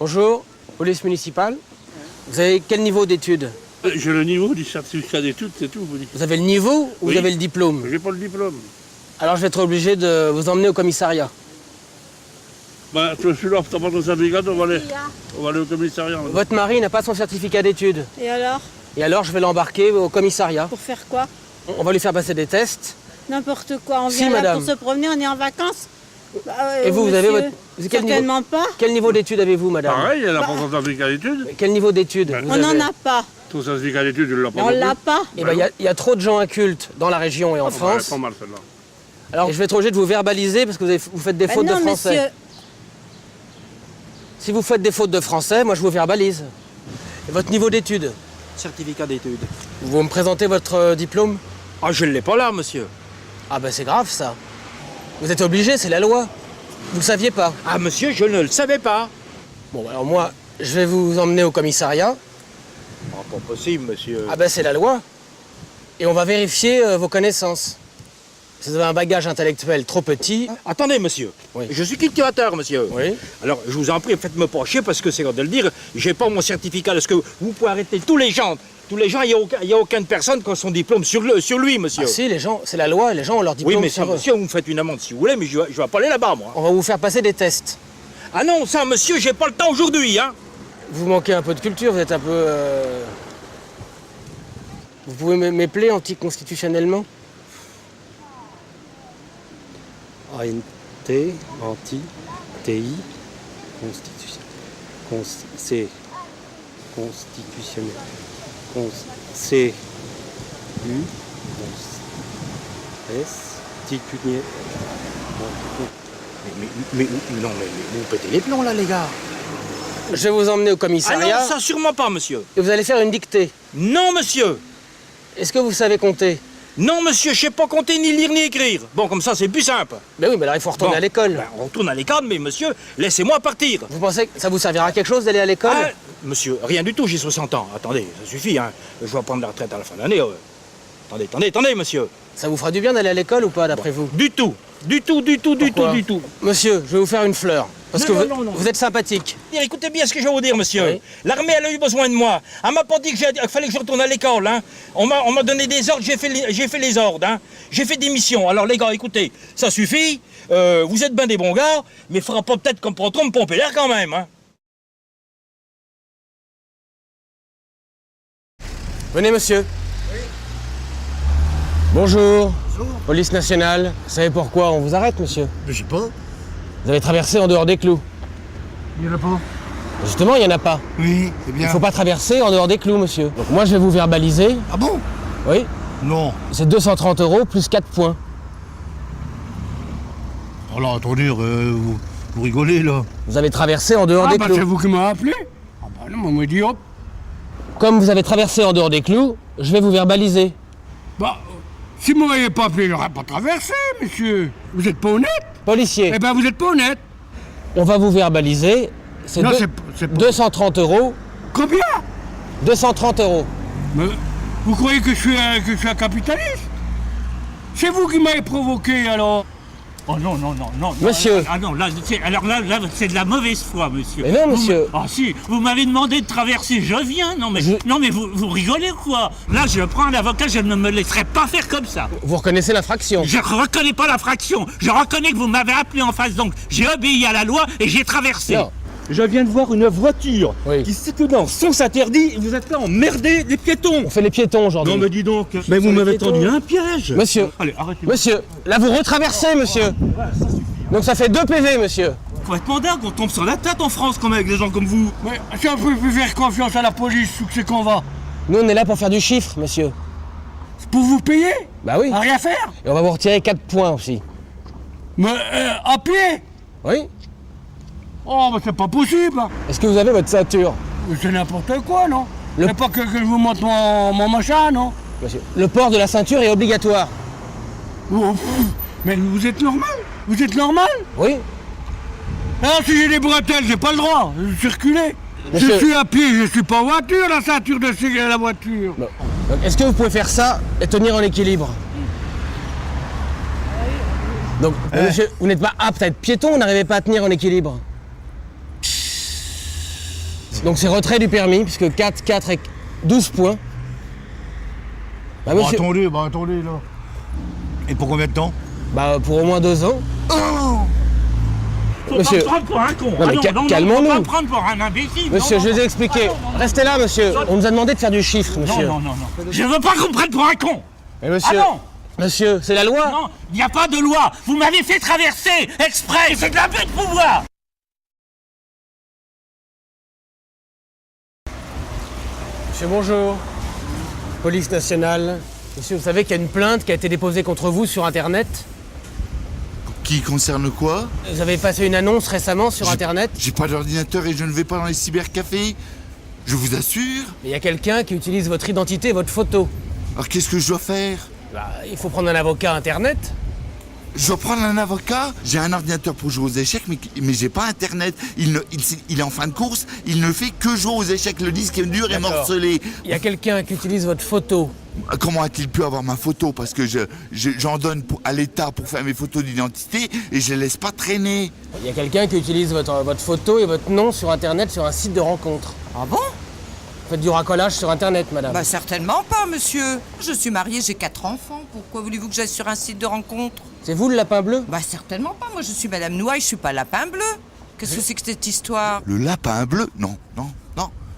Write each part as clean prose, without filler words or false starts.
Bonjour, police municipale. Vous avez quel niveau d'études? J'ai le niveau du certificat d'études, c'est tout, vous dites. Vous avez le niveau ou Oui. vous avez le diplôme? J'ai pas le diplôme. Alors je vais être obligé de vous emmener au commissariat. Bah, je suis là, t'as pas ton certificat, on va aller au commissariat. Votre mari n'a pas son certificat d'études. Et alors? Et alors je vais l'embarquer au commissariat. Pour faire quoi? On va lui faire passer des tests. N'importe quoi. On Si, vient là madame. pour se promener, on est en vacances. Bah, Et vous, vous avez monsieur, votre... quel niveau... certainement pas. Quel niveau d'études avez-vous, madame? Pareil, elle n'a pas son certificat d'études. Quel niveau d'études Ben, vous On n'en avez? a pas. Ton certificat d'études, je ne l'ai pas. On non plus. l'a pas. Eh ben, il y a trop de gens incultes dans la région et en Ouais, France. pas mal celle-là. Alors je vais être obligé de vous verbaliser parce que vous faites des fautes non, de français. monsieur. Si vous faites des fautes de français, moi je vous verbalise. Et votre niveau d'études? Certificat d'études. Vous me présentez votre diplôme? Ah, je ne l'ai pas là, monsieur. Ah ben c'est grave ça. Vous êtes obligé, c'est la loi. Vous le saviez pas. Ah, monsieur, je ne le savais pas. Bon alors moi, je vais vous emmener au commissariat. Ah, pas possible, monsieur. Ah ben c'est la loi. Et on va vérifier vos connaissances. Si vous avez un bagage intellectuel trop petit... Attendez, monsieur. Oui. Je suis cultivateur, monsieur. Oui. Alors, je vous en prie, faites-me pas chier parce que c'est quand de le dire. J'ai pas mon certificat. Est-ce que vous pouvez arrêter tous les gens? Tous les gens, il n'y a aucune personne qui a son diplôme sur lui, monsieur. Ah si, les gens, c'est la loi, les gens ont leur diplôme Oui, mais ça, sur eux. monsieur, vous me faites une amende si vous voulez, mais je vais pas aller là-bas, moi. On va vous faire passer des tests. Ah non, ça, monsieur, j'ai pas le temps aujourd'hui, hein. Vous manquez un peu de culture, vous êtes un peu... Vous pouvez m'épeler anticonstitutionnellement? ANT, anti, TI, constitution, c'est constitutionnel, C, U, S, titunier. Mais non, mais vous pétez les plombs, là, les gars. Je vais vous emmener au Ah commissariat non, ça, sûrement pas, monsieur. et vous allez faire une dictée. Non, monsieur. Est-ce que vous savez compter? Non, monsieur, je sais pas compter, ni lire, ni écrire. Bon, comme ça, c'est plus simple. Ben oui, mais alors il faut retourner Bon, à l'école. ben, on retourne à l'école, mais monsieur, laissez-moi partir. Vous pensez que ça vous servira à quelque chose d'aller à l'école? Ah, monsieur, rien du tout, j'ai 60 ans. Attendez, ça suffit, hein. Je vais prendre la retraite à la fin de l'année. Attendez, monsieur. Ça vous fera du bien d'aller à l'école ou pas, d'après vous? Du tout. Pourquoi? Du tout. Monsieur, je vais vous faire une fleur. Parce Non, que non, non. vous êtes sympathique. Écoutez bien ce que je vais vous dire, monsieur. Oui. L'armée, elle a eu besoin de moi. Elle m'a pas dit qu'il fallait que je retourne à l'école, hein. On m'a donné des ordres, j'ai fait les ordres, hein. J'ai fait des missions. Alors, les gars, écoutez, ça suffit. Vous êtes ben des bons gars, mais il faudra pas peut-être comme pour trop me pomper l'air quand même, hein. Venez, monsieur. Bonjour. Police nationale. Vous savez pourquoi on vous arrête, monsieur? Je sais pas. Vous avez traversé en dehors des clous. Il y en a pas. Justement, il n'y en a pas. Oui, c'est Il bien. ne faut pas traverser en dehors des clous, monsieur. Donc moi, je vais vous verbaliser. Ah bon? Oui. Non. C'est 230 € plus 4 points. Alors attendez, vous rigolez là. Vous avez traversé en dehors Ah des bah clous. c'est vous qui m'avez appelé? Ah bah non, on m'a dit hop. Comme vous avez traversé en dehors des clous, je vais vous verbaliser. Bah, si vous m'aviez pas appelé, j'aurais pas traversé, monsieur. Vous êtes pas honnête? Policier, Eh ben vous êtes pas honnête. on va vous verbaliser. C'est Non, deux- c'est pas... 230 €. Combien? 230 €. Mais vous croyez que je suis un capitaliste? C'est vous qui m'avez provoqué alors. Oh non, non, non, non. Monsieur. Ah non, là, c'est de la mauvaise foi, monsieur. Mais non, monsieur. Ah si, vous m'avez demandé de traverser, je viens. Non, mais, non, mais vous rigolez ou quoi? Là, je prends un avocat, je ne me laisserai pas faire comme ça. Vous reconnaissez l'infraction. Je reconnais pas l'infraction. Je reconnais que vous m'avez appelé en face, donc j'ai obéi à la loi et j'ai traversé. Non. Je viens de voir une voiture Oui. qui circule dans le sens interdit. Vous êtes là emmerder les piétons. On fait les piétons aujourd'hui. Non, mais dis donc. Mais vous m'avez tendu un piège. Monsieur, Allez, arrêtez. monsieur, là vous retraversez, monsieur. Donc ça fait 2 PV, monsieur. Complètement dingue, on tombe sur la tête en France quand même avec des gens comme vous. Mais si on peut plus faire confiance à la police, où c'est qu'on va? Nous, on est là pour faire du chiffre, monsieur. C'est pour vous payer? Bah oui. À rien faire? Et on va vous retirer 4 points aussi. Mais à pied? Oui. Oh, mais c'est pas possible. Est-ce que vous avez votre ceinture, C'est n'importe quoi, non? Le- C'est pas que je vous montre mon machin, non? monsieur? Le port de la ceinture est obligatoire. Oh, pff, mais vous êtes normal? Vous êtes normal? Oui. Alors si j'ai des bretelles, j'ai pas le droit de circuler. Monsieur- Je suis à pied, je suis pas en voiture, la ceinture de sécurité la voiture. Bon. Donc, est-ce que vous pouvez faire ça et tenir en équilibre? Donc, monsieur, vous n'êtes pas apte à être piéton, vous n'arrivez pas à tenir en équilibre. Donc c'est retrait du permis, puisque 4, 4 et 12 points. Bah monsieur, attendez, là. Et pour combien de temps? bah pour au moins 2 ans. Faut Monsieur. pas me prendre pour un con. Non, mais calmons-nous. Faut pas me prendre pour un imbécile. Monsieur, Non, je non, vous ai expliqué. non, non, non. Restez là, monsieur. On nous a demandé de faire du chiffre, monsieur. Non. Je veux pas qu'on me prenne pour un con. Mais monsieur, Ah non. monsieur, c'est la loi. Non, il n'y a pas de loi. Vous m'avez fait traverser exprès. C'est de l'abus de pouvoir. Monsieur, bonjour. Police nationale. Monsieur, vous savez qu'il y a une plainte qui a été déposée contre vous sur Internet. Qui concerne quoi? Vous avez passé une annonce récemment sur Internet. J'ai pas d'ordinateur et je ne vais pas dans les cybercafés. Je vous assure. Il y a quelqu'un qui utilise votre identité et votre photo. Alors qu'est-ce que je dois faire? Bah, il faut prendre un avocat Internet. Je dois prendre un avocat? J'ai un ordinateur pour jouer aux échecs, mais j'ai pas Internet. Il est en fin de course, il ne fait que jouer aux échecs. Le disque est dur et D'accord. morcelé. Il y a quelqu'un qui utilise votre photo. Comment a-t-il pu avoir ma photo? Parce que j'en donne à l'État pour faire mes photos d'identité et je les laisse pas traîner. Il y a quelqu'un qui utilise votre photo et votre nom sur Internet sur un site de rencontre. Ah bon? Faites du racolage sur Internet, madame. Bah certainement pas, monsieur. Je suis mariée, j'ai 4 enfants. Pourquoi voulez-vous que j'aille sur un site de rencontre? C'est vous le lapin bleu? Bah certainement pas. Moi, je suis Madame Nouaille, je suis pas Lapin Bleu. Qu'est-ce que c'est que cette histoire? Le lapin bleu? Non.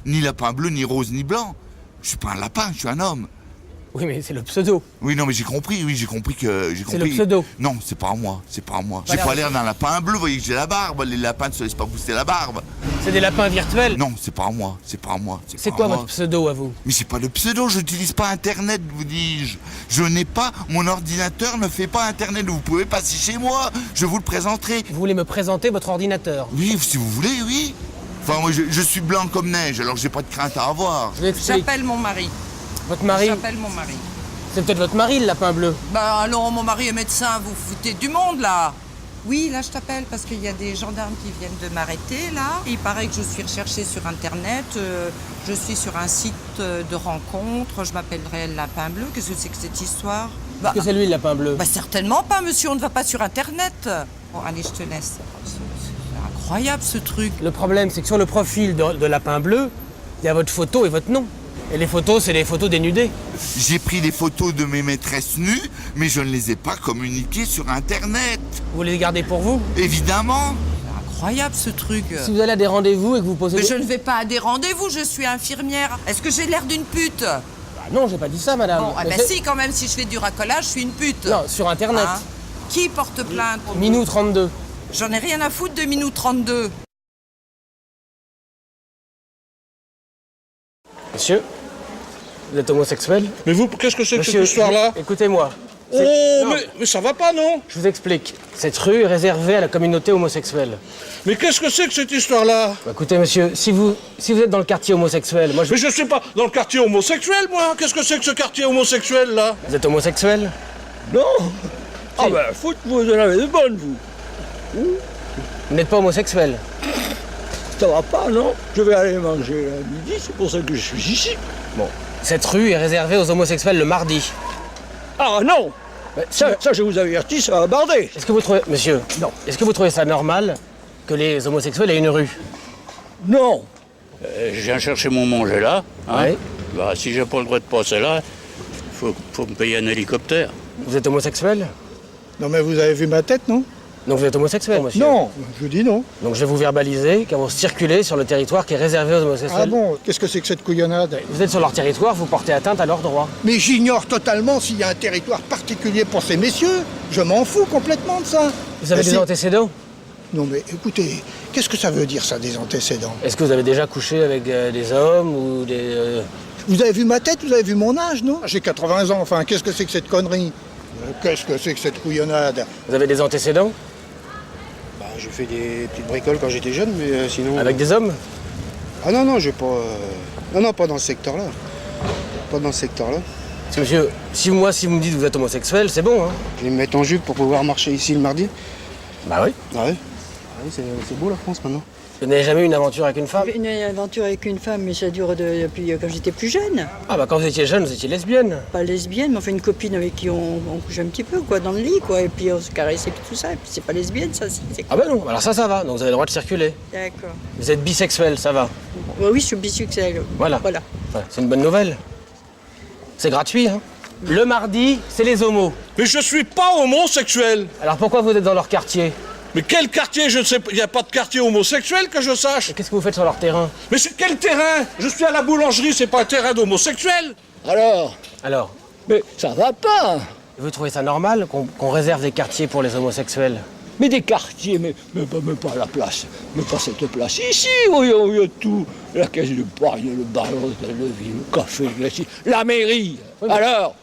Ni lapin bleu, ni rose, ni blanc. Je suis pas un lapin, je suis un homme. Oui, mais c'est le pseudo. Oui, non, mais j'ai compris que... C'est le pseudo. Non, c'est pas à moi. J'ai pas l'air d'un lapin bleu, vous voyez que j'ai la barbe. Les lapins ne se laissent pas pousser la barbe. C'est des lapins virtuels. Non, c'est pas à moi. C'est quoi votre pseudo à vous? Mais c'est pas le pseudo, je n'utilise pas Internet, vous dis-je. Je n'ai pas... Mon ordinateur ne fait pas Internet. Vous pouvez passer chez moi, je vous le présenterai. Vous voulez me présenter votre ordinateur? Oui, si vous voulez, oui. Enfin, moi, je suis blanc comme neige, alors j'ai pas de crainte à avoir. Je vous explique. J'appelle mon mari. Votre mari? J'appelle mon mari. C'est peut-être votre mari, le lapin bleu. Bah alors, mon mari est médecin, vous foutez du monde, là. Oui, là, je t'appelle parce qu'il y a des gendarmes qui viennent de m'arrêter, là. Il paraît que je suis recherchée sur Internet. Je suis sur un site de rencontre. Je m'appellerai Lapin Bleu. Qu'est-ce que c'est que cette histoire? Bah, Est-ce que c'est lui, le lapin bleu? bah certainement pas, monsieur. On ne va pas sur Internet. Bon, allez, je te laisse. C'est incroyable, ce truc. Le problème, c'est que sur le profil de lapin bleu, il y a votre photo et votre nom. Et les photos, c'est les photos dénudées. J'ai pris des photos de mes maîtresses nues, mais je ne les ai pas communiquées sur Internet. Vous les gardez pour vous? Évidemment. C'est incroyable, ce truc. Si vous allez à des rendez-vous et que vous posez... Mais je ne vais pas à des rendez-vous, je suis infirmière. Est-ce que j'ai l'air d'une pute? Ah non, j'ai pas dit ça, madame. Bon, ah Mais ben c'est- si, quand même, si je fais du racolage, je suis une pute. Non, sur Internet. Hein? Qui porte plainte? Minou 32. J'en ai rien à foutre de Minou 32. Monsieur, vous êtes homosexuel? Mais vous, qu'est-ce que c'est que cette Monsieur, histoire-là? écoutez-moi. Oh, Non. mais ça va pas, non? Je vous explique. Cette rue est réservée à la communauté homosexuelle. Mais qu'est-ce que c'est que cette histoire-là? Bah, écoutez, monsieur, si vous êtes dans le quartier homosexuel, moi je... Mais je suis pas dans le quartier homosexuel, moi. Qu'est-ce que c'est que ce quartier homosexuel, là? Vous êtes homosexuel? Non. Ah ben, foot, vous en avez de bonnes, vous. Vous n'êtes pas homosexuel? Ça va pas, non? Je vais aller manger à midi, c'est pour ça que je suis ici. Bon. Cette rue est réservée aux homosexuels le mardi. Ah non! Bah, Ça, je vous avertis, ça va barder. Est-ce que vous trouvez... Monsieur, Non. Est-ce que vous trouvez ça normal que les homosexuels aient une rue? Non. Je viens chercher mon manger là. Hein. Ouais. Bah, si j'ai pas le droit de passer là, faut me payer un hélicoptère. Vous êtes homosexuel? Non mais vous avez vu ma tête, non? Donc vous êtes homosexuel, monsieur? Non, je dis non. Donc je vais vous verbaliser car vous circulez sur le territoire qui est réservé aux homosexuels. Ah bon, qu'est-ce que c'est que cette couillonnade? Vous êtes sur leur territoire, vous portez atteinte à leurs droits. Mais j'ignore totalement s'il y a un territoire particulier pour ces messieurs. Je m'en fous complètement de ça. Vous avez Mais des c'est- antécédents? Non mais écoutez, qu'est-ce que ça veut dire ça, des antécédents? Est-ce que vous avez déjà couché avec des hommes ou des... Vous avez vu ma tête, vous avez vu mon âge, non? J'ai 80 ans, enfin, qu'est-ce que c'est que cette connerie? Qu'est-ce que c'est que cette couillonnade? Vous avez des antécédents? Bah, j'ai fait des petites bricoles quand j'étais jeune, mais sinon... Avec des hommes? Ah non, non, j'ai pas... Non, pas dans ce secteur-là. Pas dans ce secteur-là. Parce que monsieur, si vous me dites que vous êtes homosexuel, c'est bon, hein? Je vais me mettre en jupe pour pouvoir marcher ici le mardi. Bah oui. Ah ouais? Ah oui, c'est beau la France maintenant. Vous n'avez jamais eu une aventure avec une femme? Une aventure avec une femme, mais ça dure depuis quand j'étais plus jeune. Ah bah quand vous étiez jeune, vous étiez lesbienne. Pas lesbienne, mais enfin une copine avec qui on couche un petit peu, quoi, dans le lit, quoi. Et puis on se caresse et puis tout ça. Et puis c'est pas lesbienne, ça, si. Ah bah non, alors ça va, donc vous avez le droit de circuler. D'accord. Vous êtes bisexuel, ça va. Oui, je suis bisexuelle. Voilà. Ouais, c'est une bonne nouvelle. C'est gratuit, hein. Le mardi, c'est les homos. Mais je suis pas homosexuel. Alors pourquoi vous êtes dans leur quartier? Mais quel quartier? Je ne sais pas. Il n'y a pas de quartier homosexuel que je sache. Et qu'est-ce que vous faites sur leur terrain? Mais c'est quel terrain? Je suis à la boulangerie, c'est pas un terrain d'homosexuel. Alors, Mais ça va pas. vous trouvez ça normal qu'on réserve des quartiers pour les homosexuels? Mais des quartiers, mais pas la place. Mais pas cette place. Ici, il y a tout. La caisse de paille, le bar, l'hôtel de ville, le café, la mairie. Oui, mais... Alors,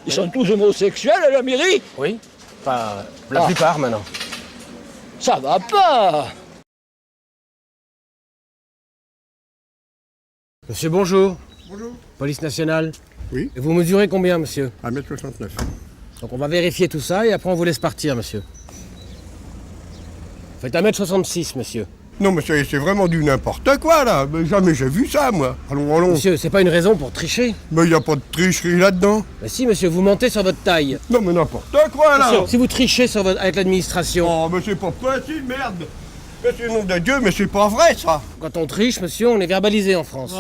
ils sont tous homosexuels à la mairie? Oui. Enfin, la plupart maintenant. Ça va pas. Monsieur, bonjour. Bonjour. Police nationale. Oui. Et vous mesurez combien, monsieur? 1m69. Donc on va vérifier tout ça et après on vous laisse partir, monsieur. Vous faites 1m66, monsieur. Non, mais c'est vraiment du n'importe quoi, là. Mais jamais j'ai vu ça, moi. Allons. Monsieur, c'est pas une raison pour tricher. Mais il n'y a pas de tricherie là-dedans. Mais si, monsieur, vous mentez sur votre taille. Non, mais n'importe quoi, là. Monsieur, si vous trichez avec l'administration. Oh, mais c'est pas possible, merde. Mais c'est le nom de Dieu, mais c'est pas vrai, ça. Quand on triche, monsieur, on est verbalisé en France.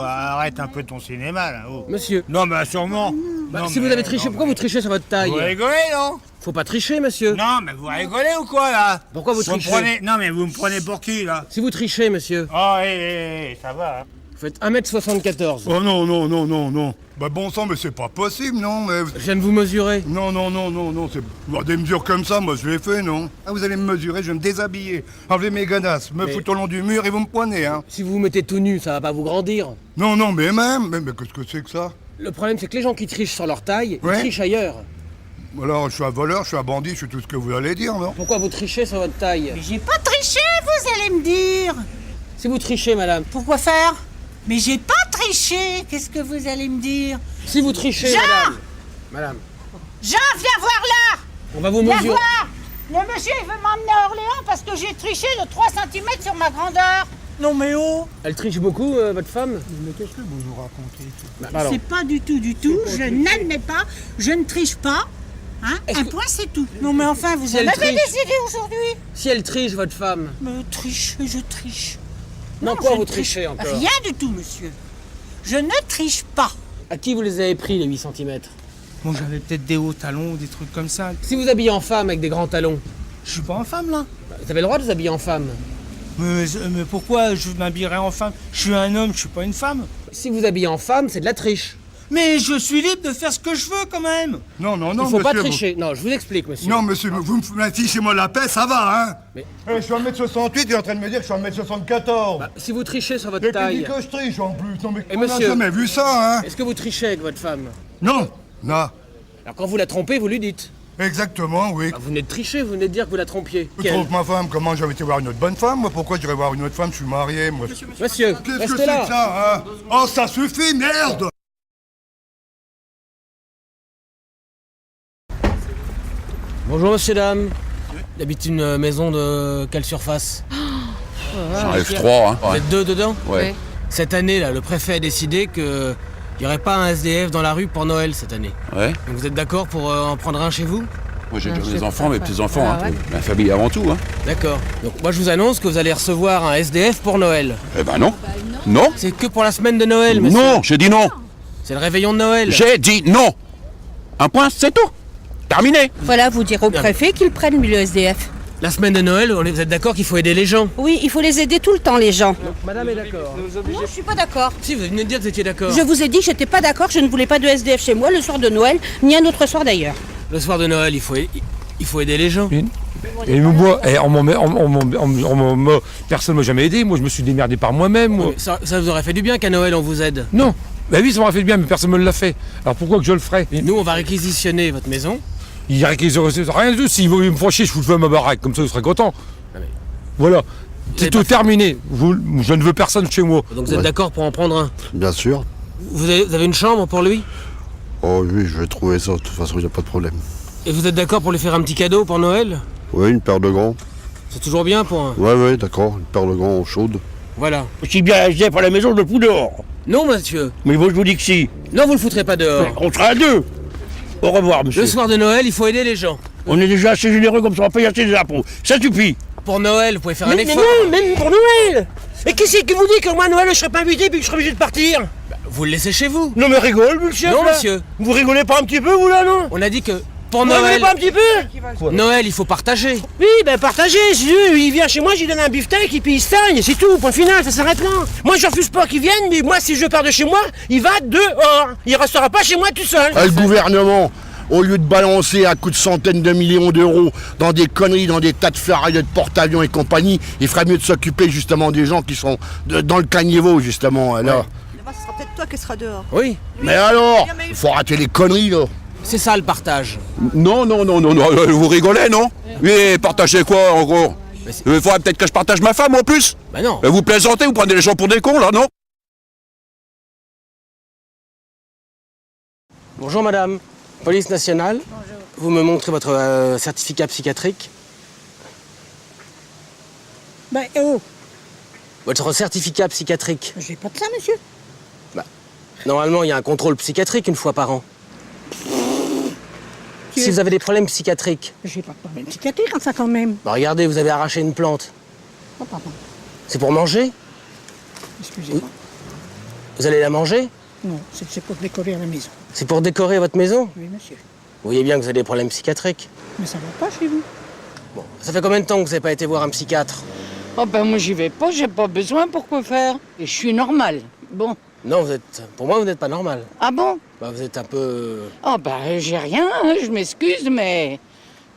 Arrête un peu ton cinéma, là. Monsieur. Non, mais sûrement. Bah, si vous avez triché, pourquoi vous trichez sur votre taille? Vous rigolez, non? Faut pas tricher, monsieur. Non, mais vous rigolez ou quoi, là? Pourquoi vous trichez? Non, mais vous me prenez pour qui, là? Si vous trichez, monsieur. Oh, ça va. Hein. Vous faites 1m74. Oh non. Bah bon sang, mais c'est pas possible, non, mais... Je viens de vous mesurer. Non, c'est... Bon, des mesures comme ça, moi, je l'ai fait, non? Ah, vous allez me mesurer, je vais me déshabiller, enlever mes gadasses, me foutre au long du mur et vous me poignez, hein? Si vous vous mettez tout nu, ça va pas vous grandir. Non, mais mais qu'est-ce que c'est que ça? Le problème, c'est que les gens qui trichent sur leur taille, Ouais. ils trichent ailleurs. Alors, je suis un voleur, je suis un bandit, je suis tout ce que vous allez dire, non? Pourquoi vous trichez sur votre taille? Mais j'ai pas triché, vous allez me dire. Si vous trichez, madame. Pourquoi faire? Mais j'ai pas triché, qu'est-ce que vous allez me dire? Si vous trichez, Jean! Madame. Jean, viens voir là. On va vous Viens mesurer. voir. Le monsieur, il veut m'emmener à Orléans parce que j'ai triché de 3 cm sur ma grandeur. Non mais oh. Elle triche beaucoup, votre femme? Mais qu'est-ce que vous racontez? Pardon. C'est pas du tout, je n'admets pas, je ne triche pas. Hein? Un point, c'est tout. Non mais enfin, vous en elle avez triche. décidé aujourd'hui. Si elle triche, votre femme? Mais je triche. Non, quoi je vous ne triche trichez encore? Rien du tout, monsieur. Je ne triche pas. À qui vous les avez pris, les 8 cm? Bon, j'avais peut-être des hauts talons ou des trucs comme ça. Si vous habillez en femme avec des grands talons, Je suis pas en femme, là. vous avez le droit de vous habiller en femme. Mais pourquoi je m'habillerais en femme? Je suis un homme, je suis pas une femme. Si vous habillez en femme, c'est de la triche. Mais je suis libre de faire ce que je veux, quand même. Non, Il faut monsieur, pas tricher. Non, je vous explique, monsieur. Non, monsieur, vous me fichez-moi la paix, ça va, hein? Mais- Je suis 1m68, il est en train de me dire que je suis 1m74. Bah, si vous trichez sur votre Et puis taille, dit que je triche, en plus. Non, mais Et on a monsieur jamais vu ça, hein? est-ce que vous trichez avec votre femme? Non. Alors quand vous la trompez, vous lui dites. Exactement, oui. Bah, vous venez de tricher, vous venez de dire que vous la trompiez. Je trompe ma femme, comment j'avais été voir une autre bonne femme? Moi, pourquoi j'irais voir une autre femme? Je suis marié, moi. Monsieur, Qu'est-ce que restez c'est là. que ça, hein? Oh, ça suffit, merde! Bonjour monsieur, dame. Il habite une maison de quelle surface? J'en rêve 3, hein. Vous êtes 2 dedans? Ouais. Cette année, là, le préfet a décidé qu'il n'y aurait pas un SDF dans la rue pour Noël cette année. Ouais. Donc vous êtes d'accord pour en prendre un chez vous? Moi j'ai déjà des enfants, mes petits-enfants, hein. Ma famille avant tout, hein. D'accord. Donc moi je vous annonce que vous allez recevoir un SDF pour Noël. Eh ben non. Non. C'est que pour la semaine de Noël, monsieur. Non, j'ai dit non. C'est le réveillon de Noël. J'ai dit non. Un point, c'est tout. Terminé. Voilà, vous dire au préfet qu'il prenne le SDF. La semaine de Noël, vous êtes d'accord qu'il faut aider les gens? Oui, il faut les aider tout le temps, les gens. Madame est d'accord. Non, je suis pas d'accord. Si, vous venez de dire que vous étiez d'accord. Je vous ai dit que j'étais pas d'accord, je ne voulais pas de SDF chez moi le soir de Noël, ni un autre soir d'ailleurs. Le soir de Noël, il faut aider les gens. Et moi, personne m'a jamais aidé. Moi, je me suis démerdé par moi-même. Moi. Ça vous aurait fait du bien qu'à Noël on vous aide. Non. Bah oui, ça m'aurait fait du bien, mais personne me l'a fait. Alors pourquoi que je le ferais? Nous, on va réquisitionner votre maison. Il y a rien de tout. S'ils me font chier, je fous le feu à ma baraque. Comme ça, vous serez content. Ah, mais... Voilà. C'est tout terminé. Je ne veux personne chez moi. Donc vous êtes d'accord pour en prendre un? Bien sûr. Vous avez une chambre pour lui? Oh oui, je vais trouver ça. De toute façon, il n'y a pas de problème. Et vous êtes d'accord pour lui faire un petit cadeau pour Noël? Oui, une paire de gants. C'est toujours bien pour un... Ouais, d'accord, une perle grand chaude. Voilà. Si bien SDF à la maison, je le fous dehors. Non, monsieur. Mais moi, je vous dis que si. Non, vous le foutrez pas dehors. On sera à deux. Au revoir, monsieur. Le soir de Noël, il faut aider les gens. On est déjà assez généreux comme ça, on va payer assez des impôts. Ça suffit. Pour Noël, vous pouvez faire un Mais effort. non, même pour Noël. Et qui c'est qui vous dit que moi, Noël, je serai pas invité puis que je serai obligé de partir? Vous le laissez chez vous. Non mais rigole, monsieur. Non, là. monsieur. Vous rigolez pas un petit peu, vous là, non? On a dit que pour Vous rigolez Noël... pas un petit peu? Noël, il faut partager. Oui, ben partagez, si il vient chez moi, je lui donne un beefsteak et puis il stagne, c'est tout, point final, ça s'arrête là. Moi je refuse pas qu'il vienne, mais moi si je pars de chez moi, il va dehors. Il restera pas chez moi tout seul. Le gouvernement, au lieu de balancer à coups de centaines de millions d'euros dans des conneries, dans des tas de ferrailles de porte-avions et compagnie, il ferait mieux de s'occuper justement des gens qui sont dans le caniveau, justement, là. Ce sera peut-être toi qui seras dehors. Oui. Mais alors, il faut arrêter les conneries, là. C'est ça le partage. Non, vous rigolez, non? Oui, partagez quoi, en gros? Il faudrait peut-être que je partage ma femme en plus. Bah non. Vous plaisantez, vous prenez les gens pour des cons, là, non? Bonjour madame. Police nationale. Bonjour. Vous me montrez votre certificat psychiatrique. Ben, oh, Votre certificat psychiatrique. j'ai pas de ça, monsieur. Normalement, il y a un contrôle psychiatrique une fois par an. Si vous avez des problèmes psychiatriques. J'ai pas de problème psychiatrique, ça quand même. Bah regardez, vous avez arraché une plante. Oh, pardon. C'est pour manger? Excusez-moi. Vous allez la manger? Non, c'est pour décorer à la maison. C'est pour décorer votre maison? Oui, monsieur. Vous voyez bien que vous avez des problèmes psychiatriques. Mais ça va pas chez vous. Bon, ça fait combien de temps que vous n'avez pas été voir un psychiatre? Oh ben moi j'y vais pas, j'ai pas besoin, pourquoi faire? Et je suis normale. Bon. Non, pour moi, vous n'êtes pas normal. Ah bon? Bah, vous êtes un peu... Oh ben j'ai rien, hein, je m'excuse, mais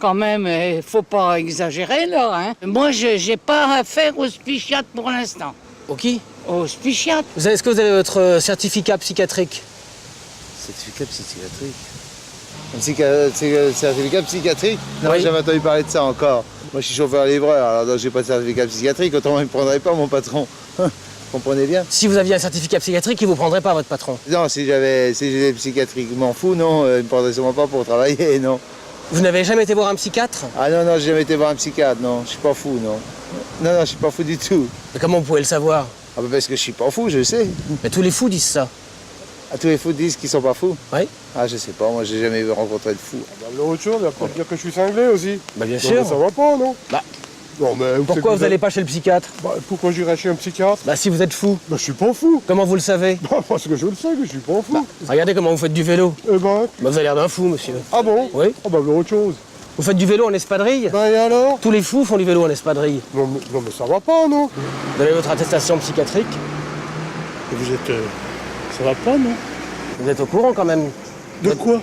quand même, faut pas exagérer là. Hein. Moi j'ai pas affaire au psychiatre pour l'instant. Au qui? Au psychiatre. Est-ce que vous avez votre certificat psychiatrique? Certificat psychiatrique? Certificat psychiatrique? Non, Oui. j'ai jamais entendu parler de ça encore. Moi, je suis chauffeur-livreur, alors donc j'ai pas de certificat psychiatrique, autrement il me prendrait pas, mon patron. Comprenez bien? Si vous aviez un certificat psychiatrique, il vous prendrait pas, votre patron. Non, si j'étais psychiatriquement fou, non, il me prendrait sûrement pas pour travailler, non. Vous n'avez jamais été voir un psychiatre? Ah non, j'ai jamais été voir un psychiatre, non, je suis pas fou, non. Non, je suis pas fou du tout. Mais comment vous pouvez le savoir? Ah bah parce que je suis pas fou, je sais. Mais tous les fous disent ça. Ah, tous les fous disent qu'ils sont pas fous? Oui. Ah, je sais pas, moi j'ai jamais rencontré de fou. L'autre chose, il va pas dire que je suis cinglé aussi. Bah bien Non, sûr. mais ça va pas, non? Bah, non, mais pourquoi vous n'allez pas chez le psychiatre? Bah, pourquoi j'irais chez un psychiatre? Bah si vous êtes fou. Bah je suis pas fou. Comment vous le savez? Bah, parce que je le sais que je suis pas fou. Regardez comment vous faites du vélo. Eh ben... Bah, vous avez l'air d'un fou, monsieur. Ah bon? Oui. Ah bah l'autre chose. Vous faites du vélo en espadrille? Bah et alors? Tous les fous font du vélo en espadrille. Non mais ça va pas, non? Vous avez votre attestation psychiatrique? Et vous êtes... ça va pas, non? Vous êtes au courant quand même? De quoi?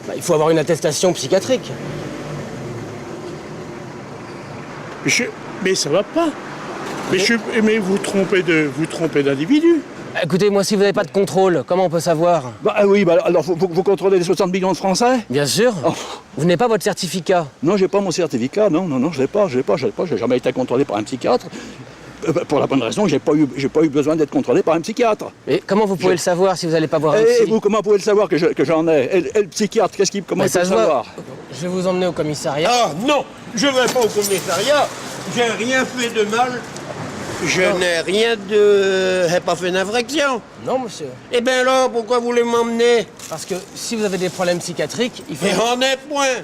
Bah, il faut avoir une attestation psychiatrique. Mais ça va pas. Mais vous trompez d'individu. Écoutez, moi, si vous n'avez pas de contrôle, comment on peut savoir? Bah oui, bah alors vous contrôlez les 60 millions de Français? Bien sûr. Oh. Vous n'avez pas votre certificat? Non, j'ai pas mon certificat, non, je l'ai pas, j'ai jamais été contrôlé par un psychiatre. Pour la bonne raison, j'ai pas eu besoin d'être contrôlé par un psychiatre. Et comment vous pouvez le savoir si vous n'allez pas voir un Et psy? vous, comment pouvez le savoir que j'en ai? Et le psychiatre, comment Mais il peut ça le se voit. savoir? Je vais vous emmener au commissariat. Ah non, je vais pas au commissariat. J'ai rien fait de mal. Je n'ai rien de... J'ai pas fait d'infraction. Non, monsieur. Eh bien alors, pourquoi vous voulez m'emmener? Parce que si vous avez des problèmes psychiatriques, il faut... Mais j'en ai point.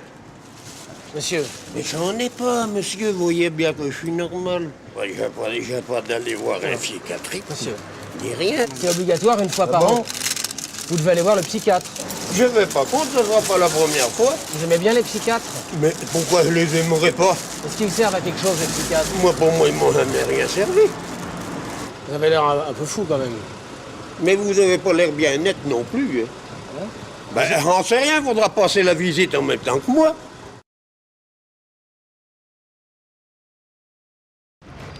Monsieur. Mais j'en ai pas, monsieur. Vous voyez bien que je suis normal. J'ai pas d'aller voir un psychiatrique. Monsieur. Ni rien. C'est obligatoire, une fois par an, vous devez aller voir le psychiatre. Je vais pas contre, ce sera pas la première fois. Vous aimez bien les psychiatres? Mais pourquoi je les aimerais pas? Est-ce qu'ils servent à quelque chose, les psychiatres? Moi, pour moi, ils m'ont jamais rien servi. Vous avez l'air un peu fou, quand même. Mais vous avez pas l'air bien net non plus. Hein? Ben, j'en sais rien, faudra passer la visite en même temps que moi.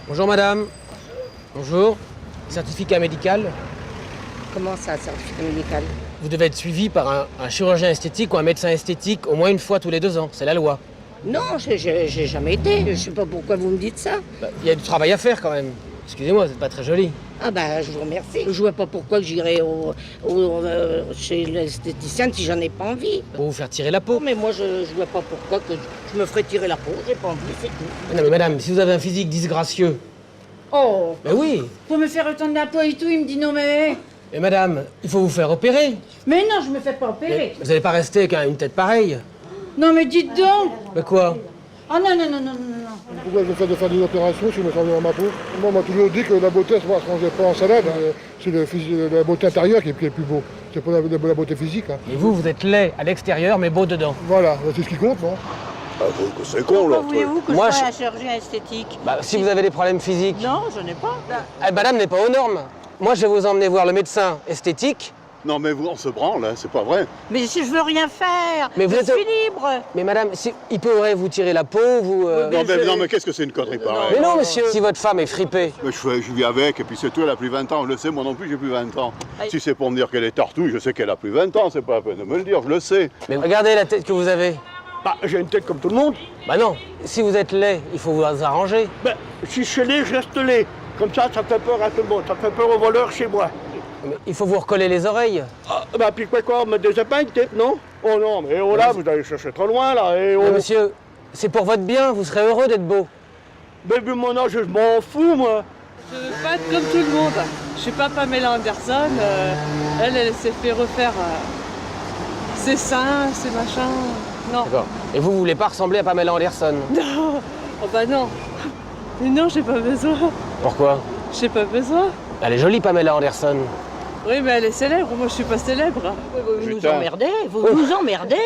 Bonjour, madame. Bonjour. Certificat médical. Comment ça, certificat médical? Vous devez être suivi par un chirurgien esthétique ou un médecin esthétique au moins une fois tous les 2 ans. C'est la loi. Non, j'ai jamais été. Je sais pas pourquoi vous me dites ça. Il y a du travail à faire, quand même. Excusez-moi, vous n'êtes pas très joli. Ah bah, je vous remercie. Je vois pas pourquoi j'irais chez l'esthéticienne si j'en ai pas envie. Pour vous faire tirer la peau. Mais moi, je vois pas pourquoi que je me ferais tirer la peau. J'ai pas envie, c'est tout. Non mais madame, si vous avez un physique disgracieux... Oh. Ben oui. Pour me faire autant de la peau et tout, il me dit non mais... Mais madame, il faut vous faire opérer. Mais non, je me fais pas opérer. Vous n'allez pas rester avec une tête pareille. Non mais dites donc. Mais quoi? Ah non, non, non, non, non, non. Pourquoi je vais faire des opérations si je me sens bien dans ma peau? Moi, on m'a toujours dit que la beauté, ça ne se mangeait pas en salade. C'est la beauté intérieure qui est plus beau. C'est pas la beauté physique. Hein. Et vous, vous êtes laid à l'extérieur, mais beau dedans. Voilà, c'est ce qui compte, non? Ah, c'est con, là. Pourquoi voulez-vous que Moi, je fasse un chirurgien esthétique? Bah, si vous avez des problèmes physiques... Non, je n'ai pas. Madame n'est pas aux normes. Moi, je vais vous emmener voir le médecin esthétique. Non, mais on se branle, hein, c'est pas vrai. Mais si je veux rien faire, Mais vous je êtes... suis libre. Mais madame, il pourrait vous tirer la peau, vous... Non, mais qu'est-ce que c'est une connerie pareille? Mais non, monsieur. Si votre femme est fripée... Mais je vis avec, et puis c'est tout, elle a plus 20 ans, je le sais, moi non plus j'ai plus 20 ans. Si c'est pour me dire qu'elle est tartouille, je sais qu'elle a plus 20 ans, c'est pas la peine de me le dire, je le sais. Mais regardez la tête que vous avez. Bah, j'ai une tête comme tout le monde. Bah non, si vous êtes laid, il faut vous arranger. Ben, si je suis laid, je reste laid. Comme ça fait peur à tout le monde. Ça fait peur aux voleurs chez moi. Mais il faut vous recoller les oreilles. Ah, bah, puis quoi, mettre des épingles, peut-être, non? Oh non, mais oh là, vous allez chercher trop loin, là. Et oh. Mais monsieur, c'est pour votre bien, vous serez heureux d'être beau. Mais vu mon âge, je m'en fous, moi. Je veux pas être comme tout le monde. Je suis pas Pamela Anderson. Elle s'est fait refaire ses seins, ses machins. Non. D'accord. Et vous voulez pas ressembler à Pamela Anderson? Non. Oh bah non. Mais non, j'ai pas besoin. Pourquoi? J'ai pas besoin. Elle est jolie, Pamela Anderson. Oui, mais elle est célèbre. Moi, je suis pas célèbre. Vous nous emmerdez, vous nous emmerdez.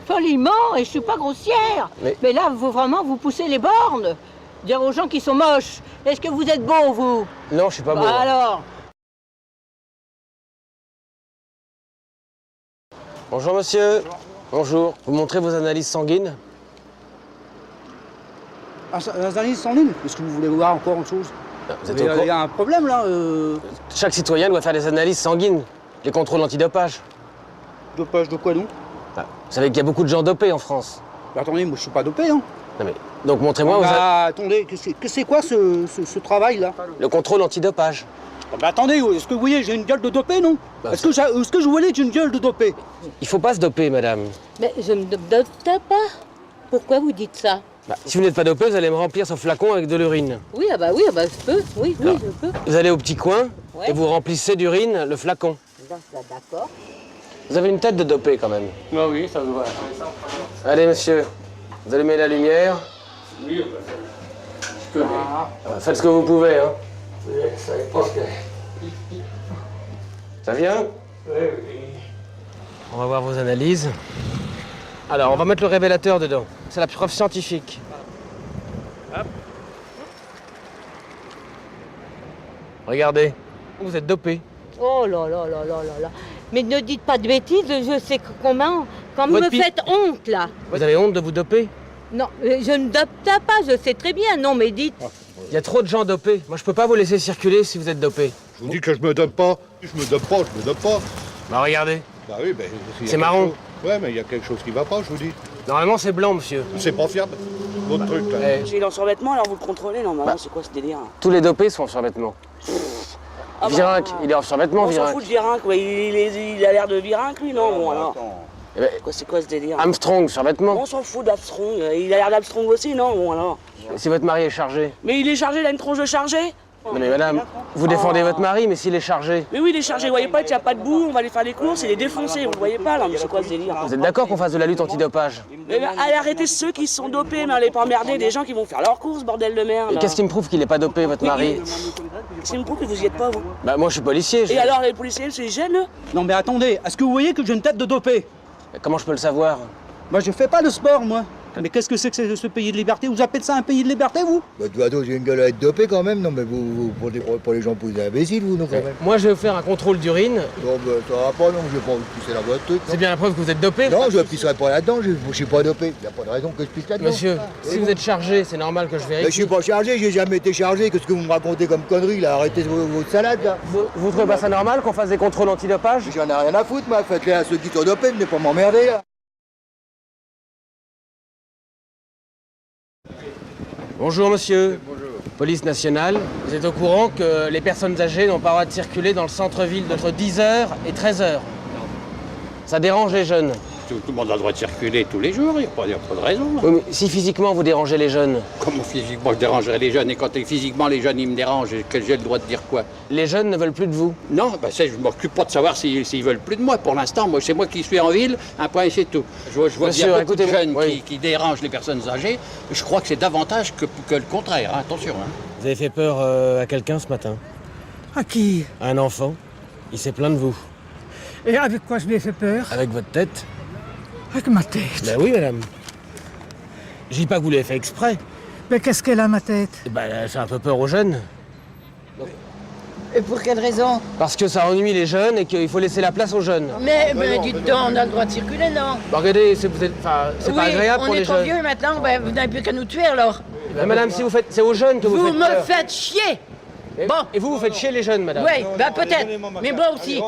Poliment, et je suis pas grossière. Mais là, vous vraiment, vous poussez les bornes. Dire aux gens qui sont moches, est-ce que vous êtes beau, vous? Non, je suis pas beau. Bah alors. Bonjour, monsieur. Bonjour. Vous montrez vos analyses sanguines? Analyse sanguine? Est-ce que vous voulez voir encore autre chose? Il y a un problème là Chaque citoyen doit faire des analyses sanguines, les contrôles antidopage. Dopage de quoi, non? Vous savez qu'il y a beaucoup de gens dopés en France. Bah, attendez, moi je suis pas dopé, hein. Non mais, donc montrez-moi... Attendez, que c'est quoi ce travail-là? Le contrôle antidopage. Bah, attendez, est-ce que vous voyez, j'ai une gueule de dopé, non? Est-ce que je voulais que j'ai une gueule de dopé? Il faut pas se doper, madame. Mais je me dope pas. Pourquoi vous dites ça? Si vous n'êtes pas dopé, vous allez me remplir ce flacon avec de l'urine. Oui, je peux. Oui, je peux. Vous allez au petit coin Ouais. et vous remplissez d'urine le flacon. D'accord. Vous avez une tête de dopé quand même. Ah oui, ça se voit. Allez, monsieur, vous allumez la lumière. Oui, je connais. Faites ce que vous pouvez, hein. Oui, ça dépend. Ça vient? Oui. On va voir vos analyses. Alors, on va mettre le révélateur dedans. C'est la preuve scientifique. Hop. Regardez, vous êtes dopé. Oh là là là là là là. Mais ne dites pas de bêtises, je sais comment. Quand vous me faites honte, là. Vous avez honte de vous doper? Non, je ne dope pas, je sais très bien. Non, mais dites. Il y a trop de gens dopés. Moi, je peux pas vous laisser circuler si vous êtes dopé. Je vous dis que je me dope pas. Je me dope pas, je me dope pas. Bah, regardez. Bah oui, ben... C'est marron. Ouais, mais il y a quelque chose qui va pas, je vous dis. Normalement, c'est blanc, monsieur. C'est pas fiable, votre truc, là. Il est en survêtement, alors vous le contrôlez, normalement, c'est quoi ce délire? Tous les dopés sont en survêtement. Virinck, il est en survêtement, On s'en Virinck. fout de Virinck, ouais. Il a l'air de Virinck, lui, non? Bon, alors. C'est quoi ce délire? Armstrong, survêtement. On s'en fout d'Armstrong. Il a l'air d'Armstrong aussi, non? Bon, alors. Si votre mari est chargé. Mais il est chargé, il a une tronche de chargé? Non mais madame, vous défendez votre mari, mais s'il est chargé. Mais oui, il est chargé, vous voyez pas, il n'y a pas de boue, on va aller faire les courses, il est défoncé, vous le voyez pas, là, mais c'est quoi ce délire? Vous êtes d'accord qu'on fasse de la lutte antidopage? Mais allez arrêter ceux qui sont dopés, mais allez pas emmerder des gens qui vont faire leurs courses, bordel de merde. Et qu'est-ce qui me prouve qu'il est pas dopé, votre mari? Qu'est-ce qui me prouve que vous y êtes pas, vous? Bah moi je suis policier. Et alors les policiers, ils gênent, eux? Non mais attendez, est-ce que vous voyez que j'ai une tête de dopé? Comment je peux le savoir? Moi je fais pas de sport, moi. Mais qu'est-ce que c'est que ce pays de liberté? Vous appelez ça un pays de liberté, vous? Bah, toi, j'ai une gueule à être dopé quand même, non, mais vous pour les gens, vous êtes imbéciles, vous, non, quand même. Moi je vais vous faire un contrôle d'urine. Non, bah, ça va pas, non, je vais pas vous pousser la boîte truc. C'est bien la preuve que vous êtes dopé? Non, je ne pisserai pas là-dedans, je suis pas dopé. Il n'y a pas de raison que je pisse là-dedans. Monsieur, si vous êtes chargé, c'est normal que je vérifie. Mais je suis pas chargé, j'ai jamais été chargé. Qu'est-ce que vous me racontez comme conneries, là? Arrêtez votre salade, là. Vous trouvez pas ça normal qu'on fasse des contrôles antidopage? J'en ai rien à foutre, moi. Faites-les à ceux qui sont dopés, venez pas m'emmerder, là. Bonjour monsieur. Bonjour. Police nationale, vous êtes au courant que les personnes âgées n'ont pas le droit de circuler dans le centre-ville entre 10h et 13h. Ça dérange les jeunes. Tout le monde a le droit de circuler tous les jours, il n'y a pas de raison. Oui, mais si physiquement vous dérangez les jeunes. Comment physiquement je dérangerais les jeunes? Et quand physiquement les jeunes ils me dérangent, j'ai le droit de dire quoi? Les jeunes ne veulent plus de vous? Non, je ne m'occupe pas de savoir s'ils veulent plus de moi. Pour l'instant, c'est moi qui suis en ville, un point et c'est tout. Je vois bien beaucoup de jeunes qui dérangent les personnes âgées. Je crois que c'est davantage que le contraire, hein. Attention. Hein. Vous avez fait peur à quelqu'un ce matin? À qui? À un enfant. Il s'est plaint de vous. Et avec quoi je lui ai fait peur? Avec votre tête? Avec ma tête? Ben oui, madame. Je dis pas que vous l'avez fait exprès. Mais qu'est-ce qu'elle a, ma tête? Ben, elle fait un peu peur aux jeunes. Et pour quelle raison? Parce que ça ennuie les jeunes et qu'il faut laisser la place aux jeunes. Mais dites donc, on a le droit de circuler, non? Ben, regardez, c'est pas agréable pour les jeunes. On est trop vieux maintenant, ben, vous n'avez plus qu'à nous tuer alors. Ben, madame, si vous faites, c'est aux jeunes que vous faites peur. Vous me faites chier! Et, bon. Et vous faites chier les jeunes, madame? Oui, ben peut-être, mais moi aussi.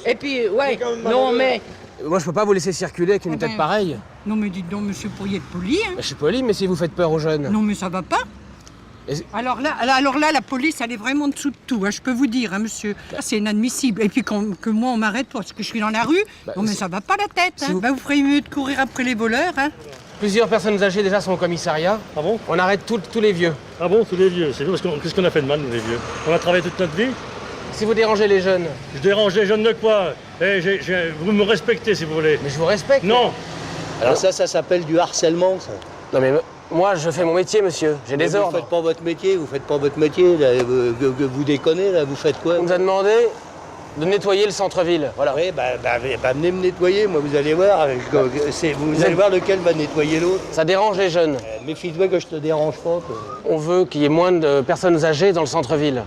Et puis, ouais, non mais... Moi, je peux pas vous laisser circuler avec une tête pareille. Non, mais dites donc, monsieur, pourriez être poli, hein? Je suis poli, mais si vous faites peur aux jeunes. Non, mais ça va pas. Alors là, la police, elle est vraiment en dessous de tout, hein, je peux vous dire, hein, monsieur. C'est inadmissible. Et puis que moi, on m'arrête parce que je suis dans la rue, non, mais ça va pas la tête. Hein. Vous feriez mieux de courir après les voleurs, hein. Plusieurs personnes âgées déjà sont au commissariat. Ah bon? On arrête tous les vieux. Ah bon, tous les vieux? C'est parce qu'est-ce qu'on a fait de mal, nous, les vieux? On a travaillé toute notre vie? Si vous dérangez les jeunes. Je dérange les jeunes de quoi? Vous me respectez, si vous voulez. Mais je vous respecte. Non. Alors ça s'appelle du harcèlement, ça. Non mais moi, je fais mon métier, monsieur. J'ai des ordres. Vous faites pas votre métier, là. Vous déconnez, là. Vous faites quoi? On nous a demandé de nettoyer le centre-ville. Voilà. Oui, venez me nettoyer, moi, vous allez voir. Vous allez voir lequel va nettoyer l'autre. Ça dérange les jeunes. Méfie-toi que je te dérange pas. On veut qu'il y ait moins de personnes âgées dans le centre-ville.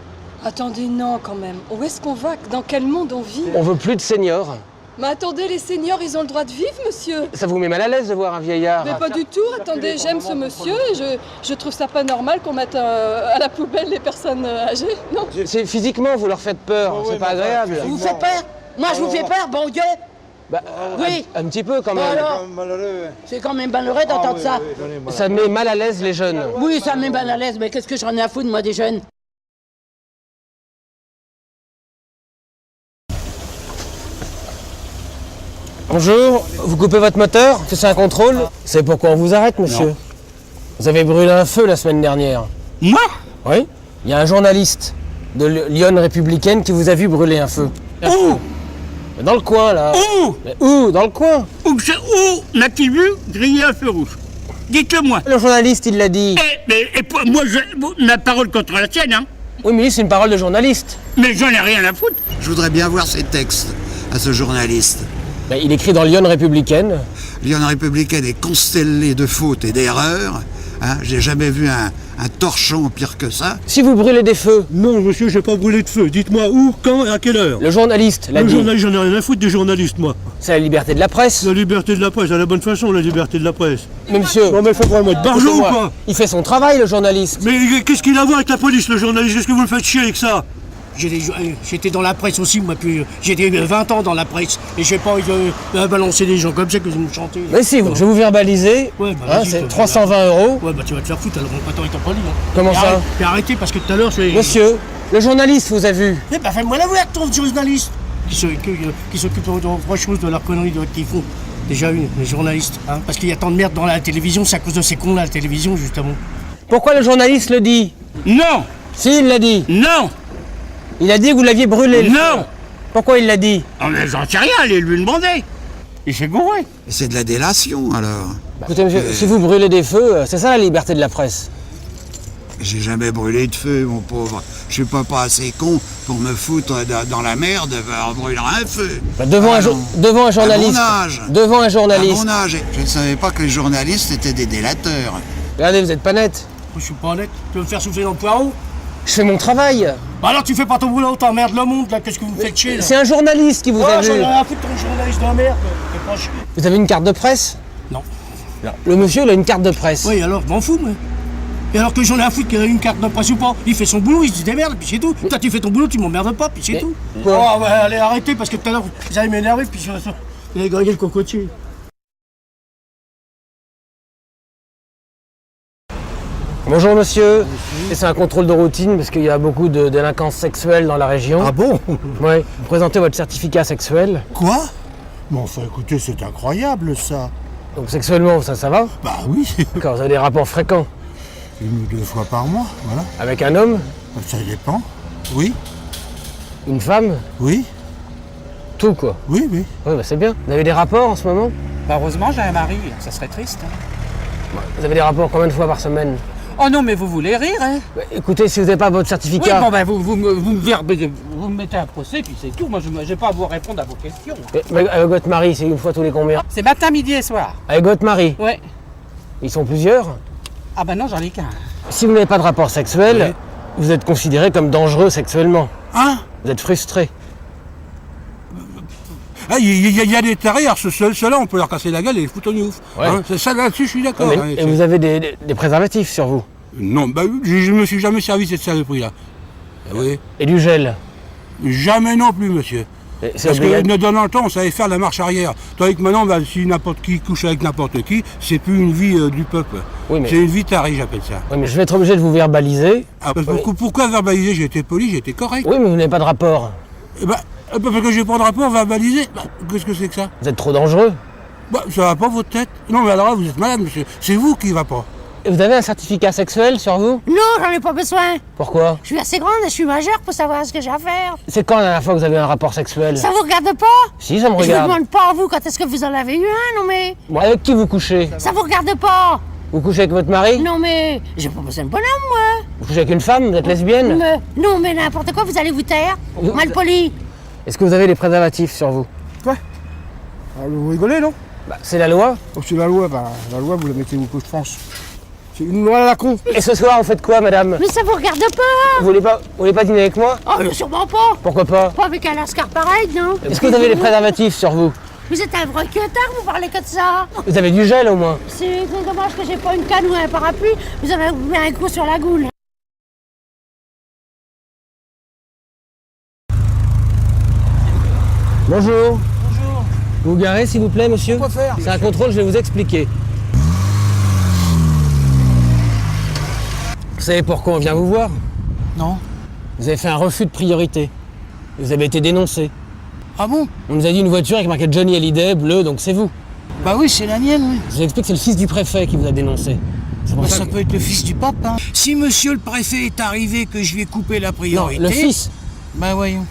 Attendez, non, quand même. Où est-ce qu'on va? Dans quel monde on vit? On veut plus de seniors. Mais attendez, les seniors, ils ont le droit de vivre, monsieur? Ça vous met mal à l'aise de voir un vieillard? Mais pas du tout. Attendez, j'aime ce monsieur et je trouve ça pas normal qu'on mette à la poubelle les personnes âgées, non? C'est physiquement, vous leur faites peur. C'est pas agréable. Vous faites peur? Moi, je vous fais peur, bon Dieu? Bah, oui. Un petit peu quand même. Alors, c'est quand même malheureux d'entendre ça. Ça met mal à l'aise les jeunes. Oui, ça me met mal à l'aise, mais qu'est-ce que j'en ai à foutre, moi, des jeunes? Bonjour, vous coupez votre moteur? C'est un contrôle? C'est pourquoi on vous arrête, monsieur? Non. Vous avez brûlé un feu la semaine dernière. Moi? Oui. Il y a un journaliste de Lyon Républicaine qui vous a vu brûler un feu. Où? Dans le coin, là. Où? Mais où? Dans le coin. Où n'a-t-il vu griller un feu rouge? Dites-le-moi. Le journaliste, il l'a dit. Moi, ma parole contre la tienne, hein? Oui, mais c'est une parole de journaliste. Mais j'en ai rien à foutre. Je voudrais bien voir ses textes à ce journaliste. Ben, il écrit dans Lyon Républicaine. Lyon Républicaine est constellée de fautes et d'erreurs. Hein, j'ai jamais vu un torchon pire que ça. Si vous brûlez des feux. Non, monsieur, j'ai pas brûlé de feu. Dites-moi où, quand et à quelle heure. Le journaliste l'a dit. Le journaliste, j'en ai rien à foutre des journalistes, moi. C'est la liberté de la presse. La liberté de la presse, à la bonne façon, la liberté de la presse. Mais monsieur... Non, mais il faut vraiment être barjot ou pas? Il fait son travail, le journaliste. Mais qu'est-ce qu'il a à voir avec la police, le journaliste? Est-ce que vous le faites chier avec ça? J'étais dans la presse aussi, moi, puis j'étais 20 ans dans la presse. Et j'ai pas envie de balancer des gens comme ça que vous me chantez. Mais si, je vais vous verbaliser. Ouais, bah, c'est 320 €. Ouais, bah tu vas te faire foutre, alors on va pas t'en libre. Comment ça? Puis arrêtez, parce que tout à l'heure, Monsieur, le journaliste vous a vu. Eh ben, fais-moi la voir, ton journaliste qui s'occupe de vraies choses, de leurs conneries qu'ils font. Déjà une, les journalistes. Hein, parce qu'il y a tant de merde dans la télévision, c'est à cause de ces cons-là, la télévision, justement. Pourquoi le journaliste le dit? Non. Si, il l'a dit. Non. Il a dit que vous l'aviez brûlé. Non. Pourquoi il l'a dit? Oh, mais j'en sais rien, allez lui demander. Il s'est gouré. C'est de la délation, alors. Écoutez, monsieur, si vous brûlez des feux, c'est ça la liberté de la presse? J'ai jamais brûlé de feu, mon pauvre. Je suis pas assez con pour me foutre dans la merde en brûlant un feu. Bah, devant un journaliste. À mon âge. Devant un journaliste. À mon âge. Je ne savais pas que les journalistes étaient des délateurs. Regardez, vous êtes pas net. Moi, je suis pas net. Tu veux me faire souffler dans le poireau? Je fais mon travail. Bah alors tu fais pas ton boulot, t'emmerdes le monde là, qu'est-ce que vous me faites chier là? C'est un journaliste qui vous a vu. J'en ai rien à foutre ton journaliste de la merde. Vous avez une carte de presse? Non. Le monsieur, il a une carte de presse. Oui, alors, je m'en fous, moi. Et alors que j'en ai à foutre qu'il a une carte de presse ou pas? Il fait son boulot, il se démerde, puis c'est tout. Toi, tu fais ton boulot, tu m'emmerdes pas, puis c'est tout. Quoi? Oh, bah, allez, arrêtez, parce que tout à l'heure, vous allez m'énerver, puis vous allez griller le cocotier. Bonjour monsieur. C'est un contrôle de routine parce qu'il y a beaucoup de délinquances sexuelles dans la région. Ah bon? Oui. Vous présentez votre certificat sexuel. Quoi? Mais enfin, écoutez, c'est incroyable ça. Donc sexuellement, ça va? Bah oui. D'accord, vous avez des rapports fréquents? 1 ou 2 fois par mois, voilà. Avec un homme? Ça dépend. Oui. Une femme? Oui. Tout quoi? Oui, oui. Oui, bah c'est bien. Vous avez des rapports en ce moment? Bah heureusement, j'ai un mari, ça serait triste. Vous avez des rapports combien de fois par semaine? Oh non, mais vous voulez rire, hein? Bah, écoutez, si vous n'avez pas votre certificat... Oui, bon, ben vous me mettez un procès, puis c'est tout. Moi, je n'ai pas à vous répondre à vos questions. Mais avec votre mari, c'est une fois tous les combien? C'est matin, midi et soir. Avec votre mari? Ouais. Ils sont plusieurs? Ah ben non, j'en ai qu'un. Si vous n'avez pas de rapport sexuel, vous êtes considéré comme dangereux sexuellement. Hein? Vous êtes frustré. Ah, il y a des tarés, alors ceux-là, on peut leur casser la gueule et les foutre au ouf. Ouais. Hein, ça, là-dessus, je suis d'accord. Et vous avez des préservatifs sur vous? Non, bah, je me suis jamais servi de cette saloperie-là. Oui. Et du gel? Jamais non plus, monsieur. Parce que dans le temps, on savait faire la marche arrière. Tandis que maintenant, bah, si n'importe qui couche avec n'importe qui, c'est plus une vie du peuple. Oui, mais... C'est une vie tarée, j'appelle ça. Oui, mais je vais être obligé de vous verbaliser. Ah, pourquoi verbaliser? J'ai été poli, j'ai été correct. Oui, mais vous n'avez pas de rapport. Eh ben, parce que j'ai pas de rapport verbalisé. Bah, qu'est-ce que c'est que ça? Vous êtes trop dangereux. Bah, ça va pas votre tête. Non, mais alors là, vous êtes malade, monsieur. C'est vous qui va pas. Et vous avez un certificat sexuel sur vous? Non, j'en ai pas besoin. Pourquoi? Je suis assez grande et je suis majeure pour savoir ce que j'ai à faire. C'est quand la dernière fois que vous avez eu un rapport sexuel? Ça vous regarde pas? Si, ça me Je regarde. vous demande pas à vous quand est-ce que vous en avez eu un, non mais... Bon, avec qui vous couchez? Ça vous regarde pas? Vous couchez avec votre mari? Non mais... J'ai pas besoin de bonhomme, moi. Vous couchez avec une femme? Vous êtes lesbienne? Non mais n'importe quoi, vous allez vous taire. Mal poli. Est-ce que vous avez des préservatifs sur vous? Quoi? Ah, vous rigolez, non? Bah, c'est la loi. Oh, c'est la loi, bah, la loi, vous la mettez où que je pense. C'est une loi à la con. Et ce soir, vous faites quoi, madame? Mais ça vous regarde pas. Vous voulez pas dîner avec moi? Oh, sûrement pas. Pourquoi pas? Pas avec un lascar pareil, non? Est-ce que vous avez des préservatifs sur vous? Vous êtes un vrai queutard, vous parlez que de ça. Vous avez du gel au moins? C'est dommage que j'ai pas une canne ou un parapluie. Vous en avez mis un coup sur la goule. Bonjour. Bonjour. Vous garez, s'il vous plaît, monsieur? Quoi faire? C'est un contrôle, je vais vous expliquer. Vous savez pourquoi on vient vous voir? Non. Vous avez fait un refus de priorité. Vous avez été dénoncé. Ah bon? On nous a dit une voiture avec marqué Johnny Hallyday, bleu, donc c'est vous. Bah oui, c'est la mienne, oui. Je vous explique, c'est le fils du préfet qui vous a dénoncé. Bah, ça peut être le fils du pape, hein. Si monsieur le préfet est arrivé que je lui ai coupé la priorité... Non, le fils. Bah voyons.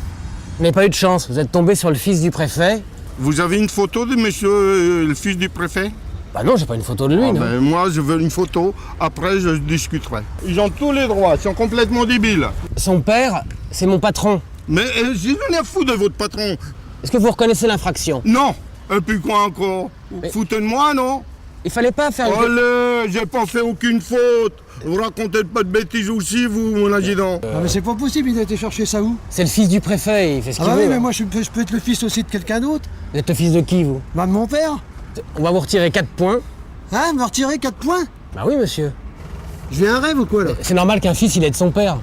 Vous n'avez pas eu de chance, vous êtes tombé sur le fils du préfet. Vous avez une photo de monsieur le fils du préfet? Bah non, j'ai pas une photo de lui, non. Ben, moi, je veux une photo. Après, je discuterai. Ils ont tous les droits. Ils sont complètement débiles. Son père, c'est mon patron. Mais j'ai rien à foutre de votre patron. Est-ce que vous reconnaissez l'infraction? Non. Et puis quoi encore? Foutez de moi, non? Il fallait pas faire... Allez, j'ai pas fait aucune faute. Vous racontez pas de bêtises aussi, vous, mon adjudant. Ah mais c'est pas possible, il a été chercher ça où? C'est le fils du préfet, il fait ce qu'il veut. Ah oui, mais moi je peux être le fils aussi de quelqu'un d'autre. Vous êtes le fils de qui, vous? Bah de mon père. On va vous retirer 4 points. Hein, me retirer 4 points? Bah oui, monsieur. Je vis un rêve ou quoi, là? C'est normal qu'un fils, il aide son père.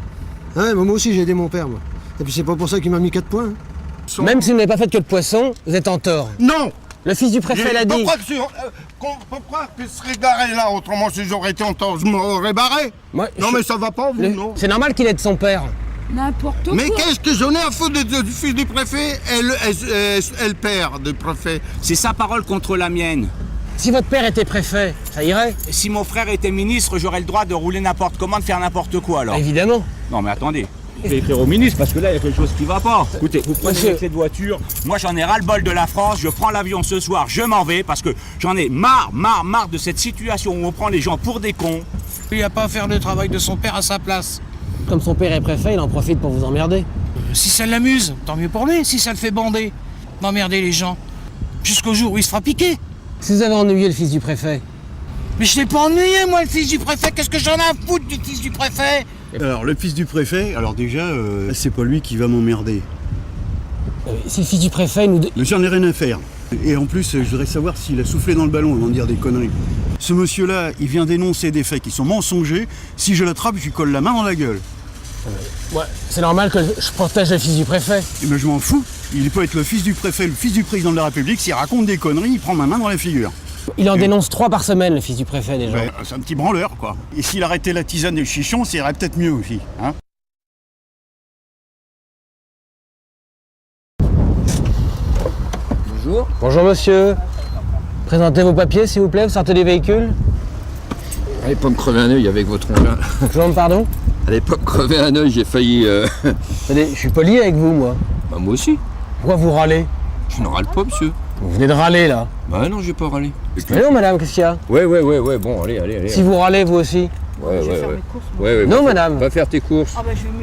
Ouais, mais moi aussi j'ai aidé mon père, moi. Et puis c'est pas pour ça qu'il m'a mis 4 points. Hein. Même si vous n'avez pas fait que de poisson, vous êtes en tort. Non! Le fils du préfet l'a dit. Pourquoi que je serais garé là? Autrement, si j'aurais été en tort, je m'aurais barré. Non, mais ça va pas, vous, non? C'est normal qu'il aide son père. N'importe quoi. Mais qu'est-ce que j'en ai à foutre du fils du préfet et le père du préfet? C'est sa parole contre la mienne. Si votre père était préfet, ça irait? Si mon frère était ministre, j'aurais le droit de rouler n'importe comment, de faire n'importe quoi alors. Évidemment. Non mais attendez. Je vais écrire au ministre parce que là il y a quelque chose qui va pas. Écoutez, vous prenez les clés de voiture. Moi j'en ai ras-le-bol de la France. Je prends l'avion ce soir, je m'en vais parce que j'en ai marre de cette situation où on prend les gens pour des cons. Il a pas à faire le travail de son père à sa place. Comme son père est préfet, il en profite pour vous emmerder. Si ça l'amuse, tant mieux pour lui. Si ça le fait bander, d'emmerder les gens. Jusqu'au jour où il se fera piquer. Si vous avez ennuyé le fils du préfet. Mais je l'ai pas ennuyé, moi, le fils du préfet. Qu'est-ce que j'en ai à foutre du fils du préfet? Alors, le fils du préfet, alors déjà, c'est pas lui qui va m'emmerder. Si le fils du préfet nous... Mais j'en ai rien à faire. Et en plus, je voudrais savoir s'il a soufflé dans le ballon avant de dire des conneries. Ce monsieur-là, il vient dénoncer des faits qui sont mensongers. Si je l'attrape, je lui colle la main dans la gueule. Ouais, c'est normal que je protège le fils du préfet. Mais je m'en fous. Il peut être le fils du préfet, le fils du président de la République. S'il raconte des conneries, il prend ma main dans la figure. Il en dénonce 3 par semaine, le fils du préfet, déjà. Ouais, c'est un petit branleur, quoi. Et s'il arrêtait la tisane et le chichon, ça irait peut-être mieux aussi, hein. Bonjour. Bonjour, monsieur. Présentez vos papiers, s'il vous plaît, vous sortez des véhicules. Allez pas me crever un œil avec votre engin. Je vous demande pardon? Allez pas me crever un œil, j'ai failli... Attendez, je suis poli avec vous, moi. Bah moi aussi. Pourquoi vous râlez? Je ne râle pas, monsieur. Vous venez de râler, là. Bah non, j'ai pas râlé. Mais non, madame, qu'est-ce qu'il y a? Ouais, bon, allez. Si vous râlez, vous aussi. Ouais. Non, madame. Va faire tes courses.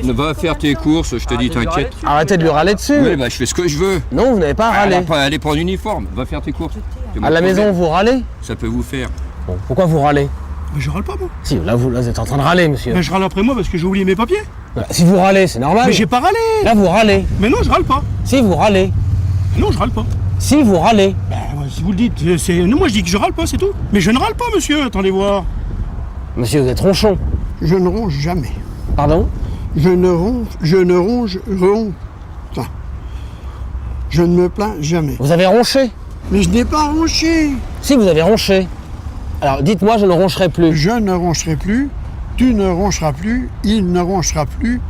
Va faire tes courses, je te dis, t'inquiète. Arrêtez de lui râler dessus. Oui, bah je fais ce que je veux. Non, vous n'avez pas à râler. Allez prendre l'uniforme, va faire tes courses. À la maison, vous râlez? Ça peut vous faire. Bon, pourquoi vous râlez? Mais je râle pas, moi. Si, là, vous êtes en train de râler, monsieur. Mais je râle après moi parce que j'ai oublié mes papiers. Voilà, si vous râlez, c'est normal. Mais j'ai pas râlé. Là, vous râlez. Mais non, je râle pas. Si, vous râlez. Non, je râle pas. Si, vous râlez. Si vous le dites, c'est... Non, moi je dis que je râle pas, c'est tout. Mais je ne râle pas, monsieur, attendez voir. Monsieur, vous êtes ronchon. Je ne ronge jamais. Pardon? Je ne ronge. Enfin, je ne me plains jamais. Vous avez ronché? Mais je n'ai pas ronché. Si, vous avez ronché. Alors, dites-moi, je ne roncherai plus. Je ne roncherai plus. Tu ne roncheras plus. Il ne ronchera plus.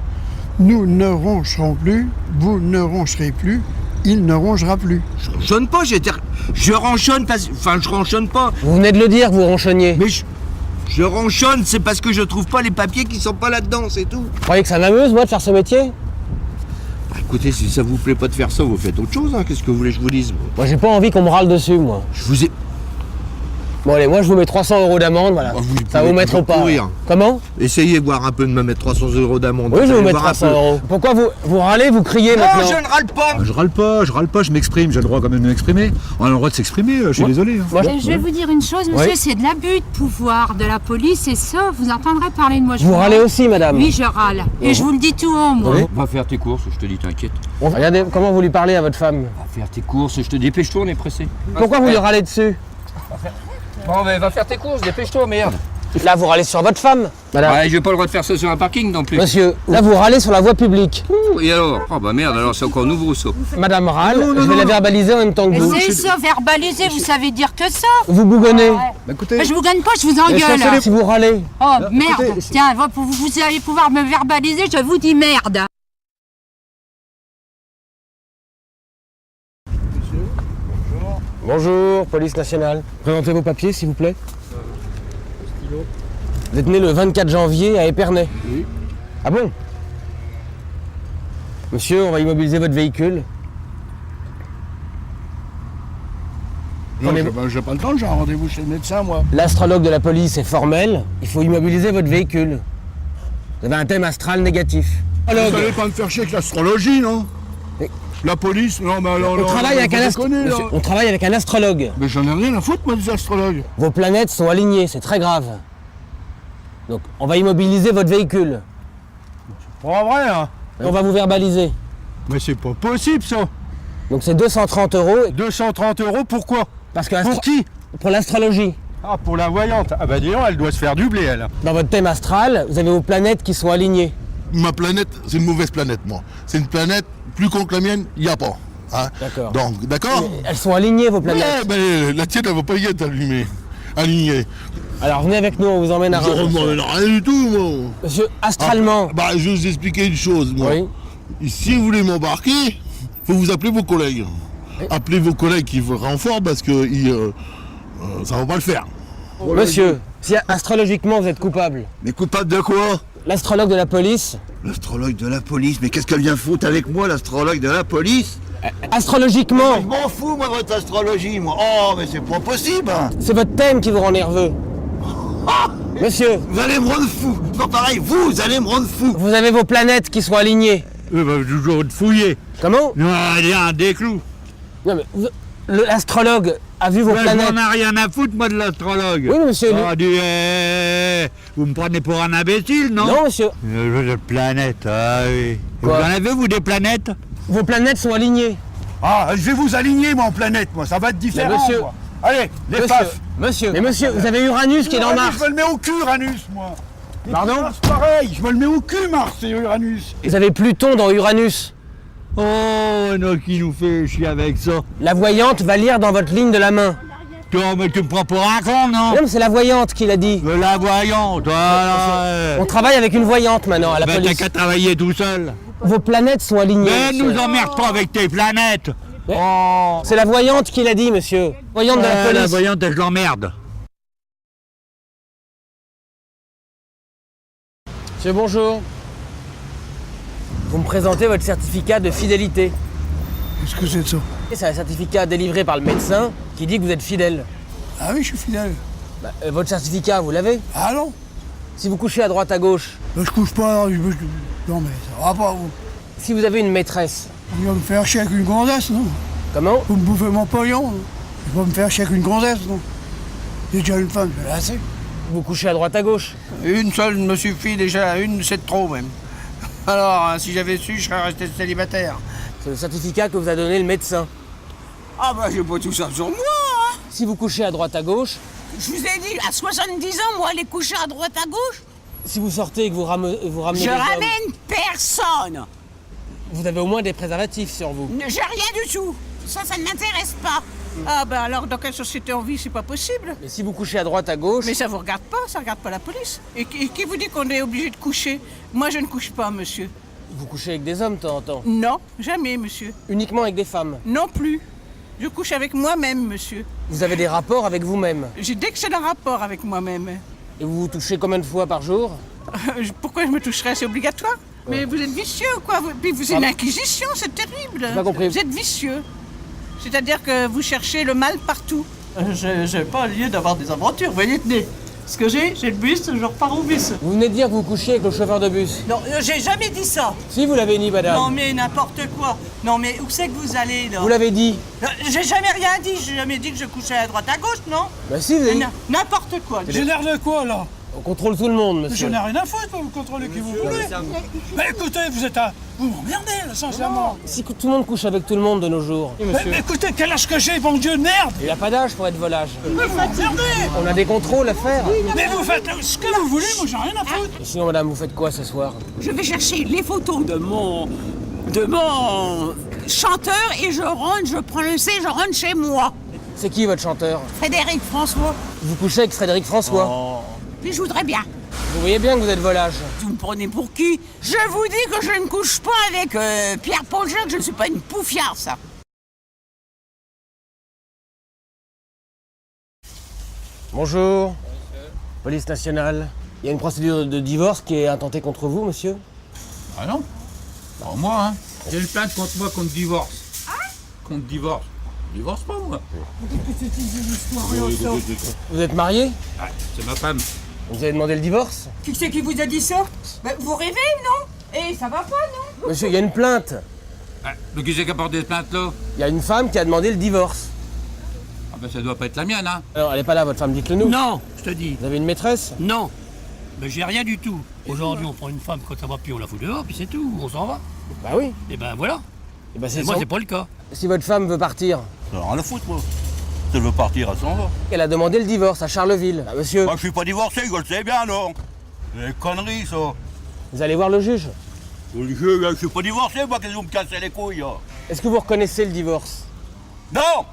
Nous ne roncherons plus. Vous ne roncherez plus. Il ne rongera plus. Je ronchonne pas, je ronchonne parce... Enfin, je ronchonne pas. Vous venez de le dire, vous ronchonniez. Mais je ronchonne, c'est parce que je trouve pas les papiers qui sont pas là-dedans, c'est tout. Vous croyez que ça m'amuse, moi, de faire ce métier? Bah, écoutez, si ça vous plaît pas de faire ça, vous faites autre chose, hein. Qu'est-ce que vous voulez que je vous dise? Moi, j'ai pas envie qu'on me râle dessus, moi. Je vous ai... Bon, allez, moi, je vous mets 300 € d'amende, voilà. Bah, ça va vous mettre au pas. Comment? Essayez voir un peu de me mettre 300 € d'amende. Oui, je vais vous mettre 300 €. Pourquoi vous râlez, vous criez maintenant? Non, je ne râle pas. Je râle pas, je m'exprime, j'ai le droit quand même de m'exprimer. On a le droit de s'exprimer, je suis désolé. Hein. Je vais vous dire une chose, monsieur, c'est de l'abus de pouvoir de la police et ça, vous entendrez parler de moi. Vous râlez aussi, madame? Oui, je râle. Et je vous le dis tout haut, moi. Oui. Va faire tes courses, je te dis, t'inquiète. Regardez, comment vous lui parlez à votre femme? Va faire tes courses, je te dépêche-toi, on est pressé. Pourquoi vous lui râlez dessus? Bon, mais va faire tes courses, dépêche-toi, merde. Là, vous râlez sur votre femme, madame. Ouais, j'ai pas le droit de faire ça sur un parking non plus. Monsieur, là, vous râlez sur la voie publique. Et alors? Oh bah merde, alors c'est encore nouveau ça. Madame râle, je vais la verbaliser en même temps que vous. C'est ça, verbaliser, vous savez dire que ça. Vous bougonnez. Bah, écoutez... je vous gagne pas, je vous engueule. Si vous râlez. Oh, merde. Tiens, vous allez pouvoir me verbaliser, je vous dis merde. Bonjour, police nationale. Présentez vos papiers, s'il vous plaît. Vous êtes né le 24 janvier à Épernay. Oui. Ah bon? Monsieur, on va immobiliser votre véhicule. Non, j'ai pas le temps, j'ai un rendez-vous chez le médecin, moi. L'astrologue de la police est formel. Il faut immobiliser votre véhicule. Vous avez un thème astral négatif. Vous n'allez pas me faire chier avec l'astrologie, non? La police, non, mais alors... On travaille avec un astrologue. Mais j'en ai rien à foutre, moi, des astrologues. Vos planètes sont alignées, c'est très grave. Donc, on va immobiliser votre véhicule. C'est pas vrai, hein? Et on va vous verbaliser. Mais c'est pas possible, ça. Donc, c'est 230 €. 230 € pourquoi? Parce que pour qui? Pour l'astrologie. Ah, pour la voyante. Ah bah dis donc, elle doit se faire dubler, elle. Dans votre thème astral, vous avez vos planètes qui sont alignées. Ma planète, c'est une mauvaise planète, moi. C'est une planète plus con que la mienne, il n'y a pas. Hein. D'accord. Donc, d'accord? Elles sont alignées, vos planètes. Ouais, mais la tienne, elle va pas y être alignée. Alors, venez avec nous, on vous emmène à Je ne m'emmène rien du tout, moi. Monsieur, astralement... Bah, je vais vous expliquer une chose, moi. Oui. Si vous voulez m'embarquer, il faut vous appeler vos collègues. Oui. Appelez vos collègues qui vous renfortent parce que ça va pas le faire. Monsieur, si astrologiquement vous êtes coupable... Mais coupable de quoi? L'astrologue de la police. L'astrologue de la police? Mais qu'est-ce qu'elle vient foutre avec moi, l'astrologue de la police? Astrologiquement. Je m'en fous, moi, de votre astrologie, moi. Oh, mais c'est pas possible. C'est votre thème qui vous rend nerveux. Monsieur. Vous allez me rendre fou. Non, pareil, vous allez me rendre fou. Vous avez vos planètes qui sont alignées. Bah, toujours de fouiller. Comment? Non, il y a un déclou. Non, mais l'astrologue a vu vos planètes. J'en ai rien à foutre, moi, de l'astrologue. Oui, monsieur. Vous me prenez pour un imbécile, non? Non, monsieur. Des planètes, ah oui. Quoi? Vous en avez, vous, des planètes? Vos planètes sont alignées. Ah, je vais vous aligner, moi, en planète, moi. Ça va être différent, mais monsieur, moi. Allez, les paf. Monsieur. Mais monsieur, vous avez Uranus qui est dans Mars. Je me le mets au cul, Uranus, moi. Pardon? C'est pareil, je me le mets au cul, Mars et Uranus. Vous avez Pluton dans Uranus. Oh, non, qui nous fait chier avec ça? La voyante va lire dans votre ligne de la main. mais tu me prends pour un con, non? Non, mais c'est la voyante qui l'a dit. La voyante, voilà. On travaille avec une voyante maintenant à la Ben, t'as police. qu'à travailler tout seul. Vos planètes sont alignées. Mais monsieur. nous emmerde pas avec tes planètes. Oh. C'est la voyante qui l'a dit, monsieur. Voyante de la police. La voyante, je l'emmerde. Monsieur, bonjour. Vous me présentez votre certificat de fidélité. Qu'est-ce que c'est de ça? C'est un certificat délivré par le médecin qui dit que vous êtes fidèle. Ah oui, je suis fidèle. Votre certificat, vous l'avez? Ah non. Si vous couchez à droite, à gauche. Je couche pas, non mais ça va pas vous. Si vous avez une maîtresse. Vous allez me faire chier avec une gonzesse, non? Comment? Vous me bouffez mon pognon, non? Vous allez me faire chier avec une gonzesse, non? J'ai déjà une femme, j'en ai assez. Vous couchez à droite, à gauche? Une seule me suffit déjà, une c'est de trop même. Alors, si j'avais su, je serais resté célibataire. C'est le certificat que vous a donné le médecin. Ah bah j'ai pas tout ça sur moi, hein. Si vous couchez à droite, à gauche. Je vous ai dit, à 70 ans, moi, aller coucher à droite, à gauche. Si vous sortez et que vous ramenez Je des hommes, ramène personne. vous avez au moins des préservatifs sur vous. J'ai rien du tout. Ça ne m'intéresse pas. Ah ben alors, dans quelle société on vit, c'est pas possible. Mais si vous couchez à droite, à gauche... Mais ça vous regarde pas, ça regarde pas la police. Et qui vous dit qu'on est obligé de coucher? Moi, je ne couche pas, monsieur. Vous couchez avec des hommes de temps en temps? Non, jamais, monsieur. Uniquement avec des femmes? Non plus. Je couche avec moi-même, monsieur. Vous avez des rapports avec vous-même? J'ai d'excellents rapports avec moi-même. Et vous vous touchez combien de fois par jour? Pourquoi je me toucherais? C'est obligatoire. Mais vous êtes vicieux, quoi. Puis vous êtes une inquisition, c'est terrible. J'ai pas compris. Vous êtes vicieux. C'est-à-dire que vous cherchez le mal partout. J'ai pas lieu d'avoir des aventures, vous voyez, tenez. Ce que j'ai le bus, je repars au bus. Vous venez de dire que vous couchiez avec le chauffeur de bus? Non, j'ai jamais dit ça. Si, vous l'avez dit, madame. Non, mais n'importe quoi. Non, mais où c'est que vous allez, là? Vous l'avez dit. J'ai jamais rien dit. J'ai jamais dit que je couchais à droite, à gauche, non? Bah si, vous avez dit. N'importe quoi. Génère quoi, là? On contrôle tout le monde, monsieur. Je n'ai rien à foutre, vous contrôlez qui vous voulez. Mais écoutez, vous m'emmerdez, là, sincèrement. Si tout le monde couche avec tout le monde de nos jours. Mais écoutez, quel âge que j'ai, bon Dieu de merde! Il n'y a pas d'âge pour être volage. Mais vous m'emmerdez! On a des contrôles à faire. Mais vous faites ce que vous voulez, moi j'ai rien à foutre. Et sinon, madame, vous faites quoi ce soir? Je vais chercher les photos de mon chanteur et je prends le C, je rentre chez moi. C'est qui votre chanteur? Frédéric François. Vous couchez avec Frédéric François? Puis je voudrais bien. Vous voyez bien que vous êtes volage. Vous me prenez pour qui? Je vous dis que je ne couche pas avec Pierre-Paul Jacques, je ne suis pas une poufiard, ça. Bonjour. Police nationale. Il y a une procédure de divorce qui est intentée contre vous, monsieur? Ah non? Pas moi, hein. J'ai une plainte contre moi contre divorce. Contre divorce. Je divorce pas, moi. Vous êtes marié? Ouais, c'est ma femme. Vous avez demandé le divorce? Qui c'est qui vous a dit ça? Vous rêvez, non? Eh, ça va pas, non? Monsieur, il y a une plainte. Mais qui c'est qui a porté cette plainte-là? Il y a une femme qui a demandé le divorce. Ah ben ça doit pas être la mienne, hein. Alors, elle est pas là, votre femme, dites-le nous. Non, je te dis. Vous avez une maîtresse? Non. Mais j'ai rien du tout. Aujourd'hui, on prend une femme quand ça va plus, on la fout dehors, puis c'est tout, on s'en va. Bah oui. Et ben voilà. Et bah, Et moi, c'est pas le cas. Si votre femme veut partir? Ça n'a rien à foutre, moi. Si elle veut partir, elle s'en va. Elle a demandé le divorce à Charleville. Ah, monsieur. Moi, je suis pas divorcé, je le sais bien, non. C'est des conneries, ça. Vous allez voir le juge? Je suis pas divorcé, moi, qu'est-ce que vous me cassez les couilles, là? Est-ce que vous reconnaissez le divorce? Non.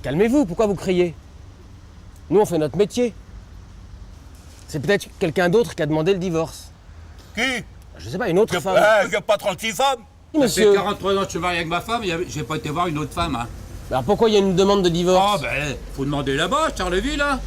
Calmez-vous, pourquoi vous criez? Nous, on fait notre métier. C'est peut-être quelqu'un d'autre qui a demandé le divorce. Qui? Je sais pas, une autre femme. J'ai pas 36 femmes. Monsieur. Ça fait 43 ans que je suis marié avec ma femme, j'ai pas été voir une autre femme, hein. Alors pourquoi il y a une demande de divorce? Ah ben, faut demander là-bas, Charleville, hein.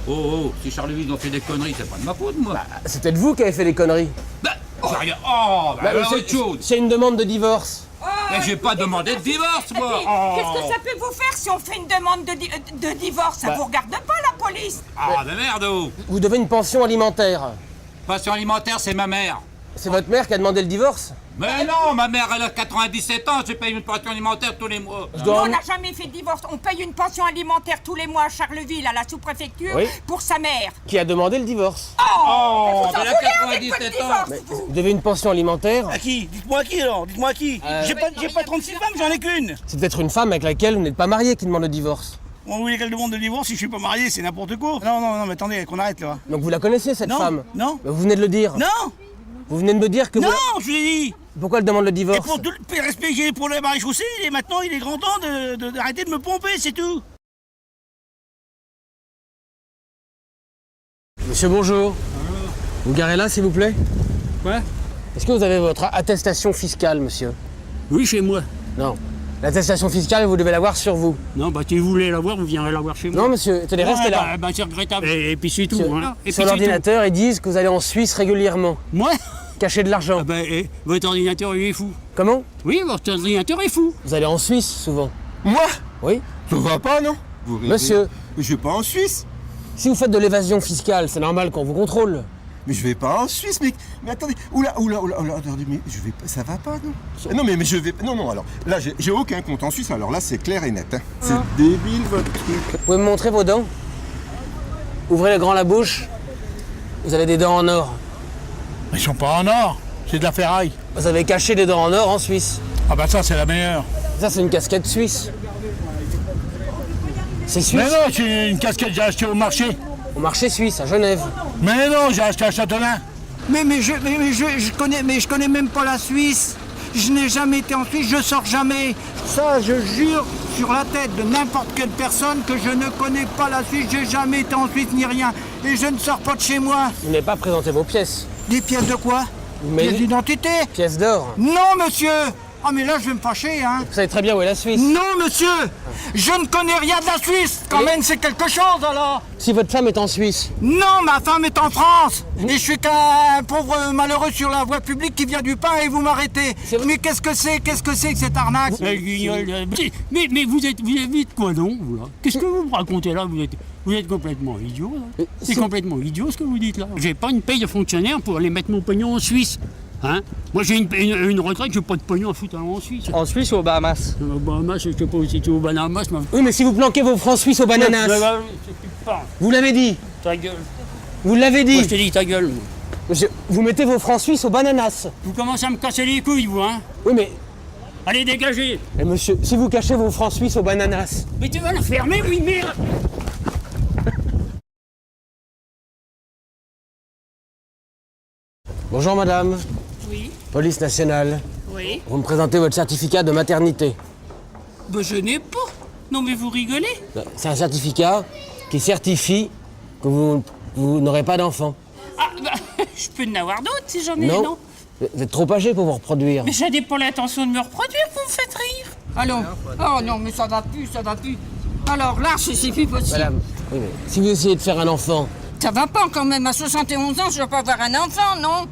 Oh, si Charleville ils ont fait des conneries, c'est pas de ma faute, moi. C'est peut-être vous qui avez fait des conneries. J'ai rien. Oh, bah, alors, autre chose. C'est une demande de divorce. Mais j'ai pas demandé de divorce, moi. Qu'est-ce que ça peut vous faire si on fait une demande de divorce? Ça vous regarde pas, la police? Ah, mais merde, oh. Vous devez une pension alimentaire. Pension alimentaire, c'est ma mère. C'est votre mère qui a demandé le divorce? Mais non, ma mère, elle a 97 ans, je paye une pension alimentaire tous les mois. Nous, on n'a jamais fait de divorce. On paye une pension alimentaire tous les mois à Charleville, à la sous-préfecture, Oui. pour sa mère. Qui a demandé le divorce? Oh, elle a 97 ans. Vous devez une pension alimentaire? À qui? Dites-moi qui, alors. Dites-moi qui. J'ai pas 36 femmes, j'en ai qu'une. C'est peut-être une femme avec laquelle vous n'êtes pas marié qui demande le divorce. Vous voulez qu'elle demande le divorce si je suis pas marié, c'est n'importe quoi. Non, mais attendez, qu'on arrête, là. Donc vous la connaissez, cette Non, femme? non. Bah, vous venez de le dire. Non. Vous venez de me dire que Non, vous... je l'ai dit. Pourquoi elle demande le divorce? Et pour tout le respect que j'ai pour le maréchaussée, et maintenant il est grand temps d'arrêter de me pomper, c'est tout. Monsieur, bonjour. Vous garez là, s'il vous plaît? Quoi? Est-ce que vous avez votre attestation fiscale, monsieur? Oui, chez moi. Non. L'attestation fiscale, vous devez l'avoir sur vous. Non, bah si vous voulez l'avoir, vous viendrez l'avoir chez moi. Non, monsieur, tenez, restez là. Bah c'est regrettable. Et puis c'est tout. Sur, Hein. Et sur puis l'ordinateur, ils disent que vous allez en Suisse régulièrement. Moi? Cacher de l'argent. Ah bah, votre ordinateur, il est fou. Comment? Oui, votre ordinateur est fou. Vous allez en Suisse, souvent. Moi? Oui. Ça va pas, non? Monsieur. Mais je vais pas en Suisse. Si vous faites de l'évasion fiscale, c'est normal qu'on vous contrôle. Mais je vais pas en Suisse, mais attendez, oula, attendez, mais je vais pas, ça va pas, non? Non, mais je vais, non, alors, là, j'ai aucun compte en Suisse, alors là, c'est clair et net, hein. C'est débile, votre truc. Vous pouvez me montrer vos dents? Ouvrez grand la bouche. Vous avez des dents en or. Ils sont pas en or, c'est de la ferraille. Vous avez caché des dents en or en Suisse. Ah bah ça, c'est la meilleure. Ça, c'est une casquette suisse. C'est suisse? Mais non, c'est une casquette que j'ai achetée au marché. Au marché suisse, à Genève. Mais non, j'ai acheté à Châtelain. Je connais même pas la Suisse. Je n'ai jamais été en Suisse, je sors jamais. Ça, je jure sur la tête de n'importe quelle personne que je ne connais pas la Suisse. J'ai jamais été en Suisse ni rien. Et je ne sors pas de chez moi. Vous n'avez pas présenté vos pièces. Des pièces de quoi? Pièces d'identité? Pièces d'or. Non, monsieur. Ah mais là je vais me fâcher, hein. Vous savez très bien où est la Suisse. Non, monsieur. Je ne connais rien de la Suisse. Quand même, c'est quelque chose, alors. Si votre femme est en Suisse. Non, ma femme est en France. Et je suis qu'un pauvre malheureux sur la voie publique qui vient du pain et vous m'arrêtez. Mais qu'est-ce que c'est que cette arnaque? Mais vous êtes quoi donc, vous là? Qu'est-ce que vous me racontez là? Vous êtes complètement idiot, là. C'est complètement idiot ce que vous dites là. J'ai pas une paye de fonctionnaire pour aller mettre mon pognon en Suisse. Hein? Moi j'ai une retraite, j'ai pas de pognon à foutre en Suisse. En Suisse ou aux Bahamas? Aux Bahamas, je sais pas où c'est aux Bahamas. Oui, mais si vous planquez vos francs suisses aux bananas. Vous l'avez dit. Ta gueule. Vous l'avez dit. Moi je te dis ta gueule. Moi. Monsieur, vous mettez vos francs suisses aux bananas. Vous commencez à me casser les couilles, vous, hein? Oui, mais. Allez, dégagez. Et monsieur, si vous cachez vos francs suisses aux bananas. Mais tu vas la fermer, oui, merde. Bonjour madame. Oui. Police nationale. Oui. Vous me présentez votre certificat de maternité. Ben, je n'ai pas. Non, mais vous rigolez? C'est un certificat qui certifie que vous n'aurez pas d'enfant. Ah, bah, je peux en avoir d'autres si j'en ai, non? Vous êtes trop âgé pour vous reproduire. Mais j'avais pas l'intention de me reproduire, vous me faites rire. Allons. Oh non, mais ça va plus, ça va plus. Alors là, c'est plus possible. Madame, oui, mais si vous essayez de faire un enfant... Ça va pas quand même, à 71 ans, je dois pas avoir un enfant, non?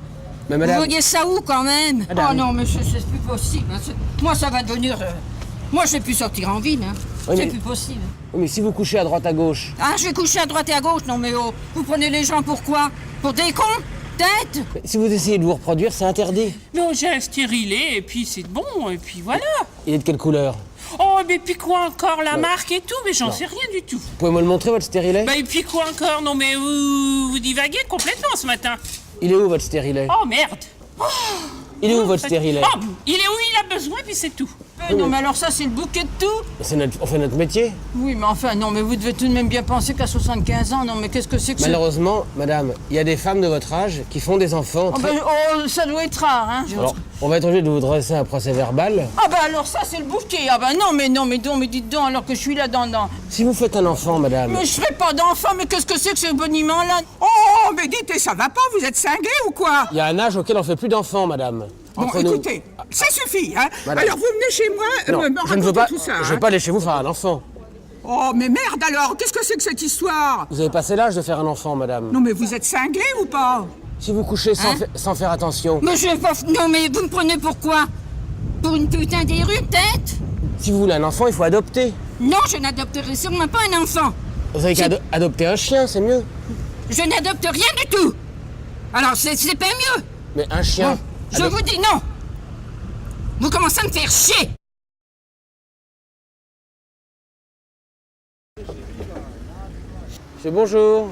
Mais madame... Vous voyez ça où quand même? Madame... Oh non, monsieur, c'est plus possible. Moi, ça va devenir... Moi, je vais plus sortir en ville, hein. Oui, c'est mais... plus possible. Oui, mais si vous couchez à droite à gauche... Ah, je vais coucher à droite et à gauche? Non, mais oh, vous prenez les gens pour quoi? Pour des cons? Tête? Mais si vous essayez de vous reproduire, c'est interdit. Non, j'ai un stérilet, et puis c'est bon, et puis voilà. Il est de quelle couleur? Oh, mais puis quoi encore? La marque et tout? Mais j'en sais rien du tout. Vous pouvez me le montrer, votre stérilet? Bah, et puis quoi encore? Non, mais vous divaguez complètement ce matin. Il est où, votre stérilet? Oh, merde. Oh, il est où, votre stérilet? Oh, il est où il a besoin, puis c'est tout. Non, mais alors ça, c'est le bouquet de tout. On fait notre métier. Oui, mais enfin, non, mais vous devez tout de même bien penser qu'à 75 ans, non, mais qu'est-ce que c'est que Malheureusement, madame, il y a des femmes de votre âge qui font des enfants très... Oh, ça doit être rare, hein. Alors, on va être obligé de vous dresser un procès verbal. Ah bah alors ça, c'est le bouquet. Ah bah non, mais dites donc, alors que je suis là-dedans. Si vous faites un enfant, madame... Mais je ferai pas d'enfant, mais qu'est-ce que c'est que ce boniment-là? Oh, mais dites, ça va pas, vous êtes cinglé ou quoi? Il y a un âge auquel on fait plus d'enfants, madame. Bon, écoutez, ça suffit, hein. Madame. Alors vous venez chez moi, me je ne veux pas, tout ça. Je vais pas aller chez vous faire un enfant. Oh, mais merde alors, qu'est-ce que c'est que cette histoire? Vous avez passé l'âge de faire un enfant, madame. Non, mais vous êtes cinglé ou pas? Si vous couchez sans faire attention. Mais je vais pas... Non, mais vous me prenez pour quoi? Pour une putain d'érue, peut-être? Si vous voulez un enfant, il faut adopter. Non, je n'adopterai sûrement pas un enfant. Vous avez qu'à adopter un chien, c'est mieux. Je n'adopte rien du tout. Alors, c'est pas mieux. Mais un chien... Bon, je vous dis non. Vous commencez à me faire chier. Monsieur, bonjour.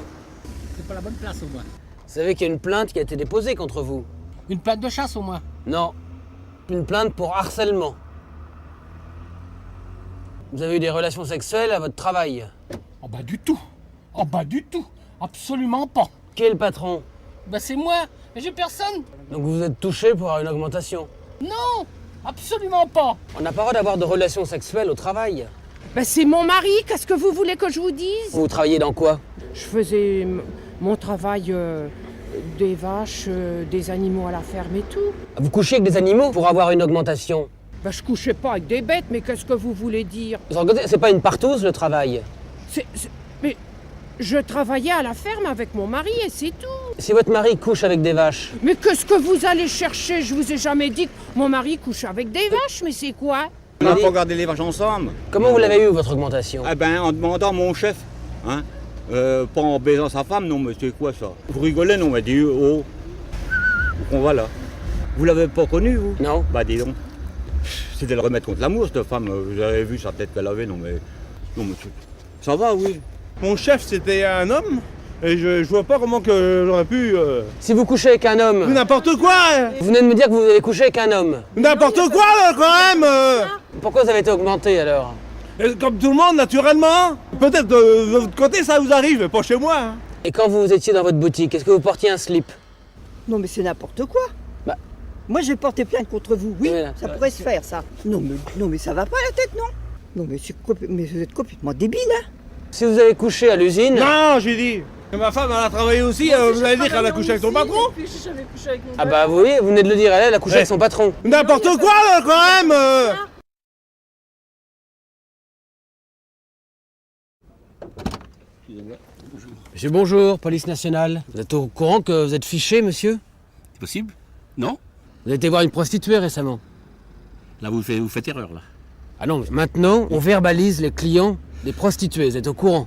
C'est pas la bonne place au moins. Vous savez qu'il y a une plainte qui a été déposée contre vous? Une plainte de chasse au moins? Non. Une plainte pour harcèlement. Vous avez eu des relations sexuelles à votre travail? Oh bah du tout. Oh bah du tout. Absolument pas. Qui est le patron? Bah c'est moi. Mais j'ai personne. Donc vous êtes touché pour avoir une augmentation? Non. Absolument pas. On n'a pas le droit d'avoir de relations sexuelles au travail. Ben c'est mon mari, qu'est-ce que vous voulez que je vous dise? Vous travaillez dans quoi? Je faisais mon travail des vaches, des animaux à la ferme et tout. Vous couchez avec des animaux pour avoir une augmentation? Ben, je couchais pas avec des bêtes, mais qu'est-ce que vous voulez dire? C'est pas une partouze le travail? Mais je travaillais à la ferme avec mon mari et c'est tout. Si votre mari couche avec des vaches? Mais qu'est-ce que vous allez chercher? Je vous ai jamais dit que mon mari couche avec des vaches, mais c'est quoi? On n'a pas gardé les vaches ensemble. Comment vous l'avez eu, votre augmentation? Eh ben, en demandant à mon chef, hein. Pas en baisant sa femme, non, mais c'est quoi ça? Vous rigolez, non, mais dit, oh, on va là. Vous l'avez pas connu, vous? Non. Bah, dis donc. C'était le remède contre l'amour, cette femme. Vous avez vu sa tête qu'elle avait, non, mais ça va, oui. Mon chef, c'était un homme, et je vois pas comment que j'aurais pu... Si vous couchez avec un homme... N'importe quoi! Vous venez de me dire que vous avez couché avec un homme. N'importe quoi, là, quand même! Pourquoi vous avez été augmenté, alors? Comme tout le monde, naturellement. Peut-être de votre côté, ça vous arrive, mais pas chez moi. Hein. Et quand vous étiez dans votre boutique, est-ce que vous portiez un slip? Non, mais c'est n'importe quoi. Bah. Moi, j'ai porté plainte contre vous. Oui, là, ça pourrait se faire, ça. Non, mais ça va pas la tête, non? Non, mais vous êtes complètement débile, hein. Si vous avez couché à l'usine... Non, j'ai dit. Ma femme, elle a travaillé aussi. Vous allez dire qu'elle a couché avec son patron? Ah bah vous voyez, vous venez de le dire, elle a couché avec son patron. N'importe quoi, là, quand même. Monsieur, bonjour, police nationale. Vous êtes au courant que vous êtes fiché, monsieur? C'est possible? Non? Vous avez été voir une prostituée récemment. Là, vous faites erreur, là. Ah non, maintenant, on verbalise les clients des prostituées, vous êtes au courant?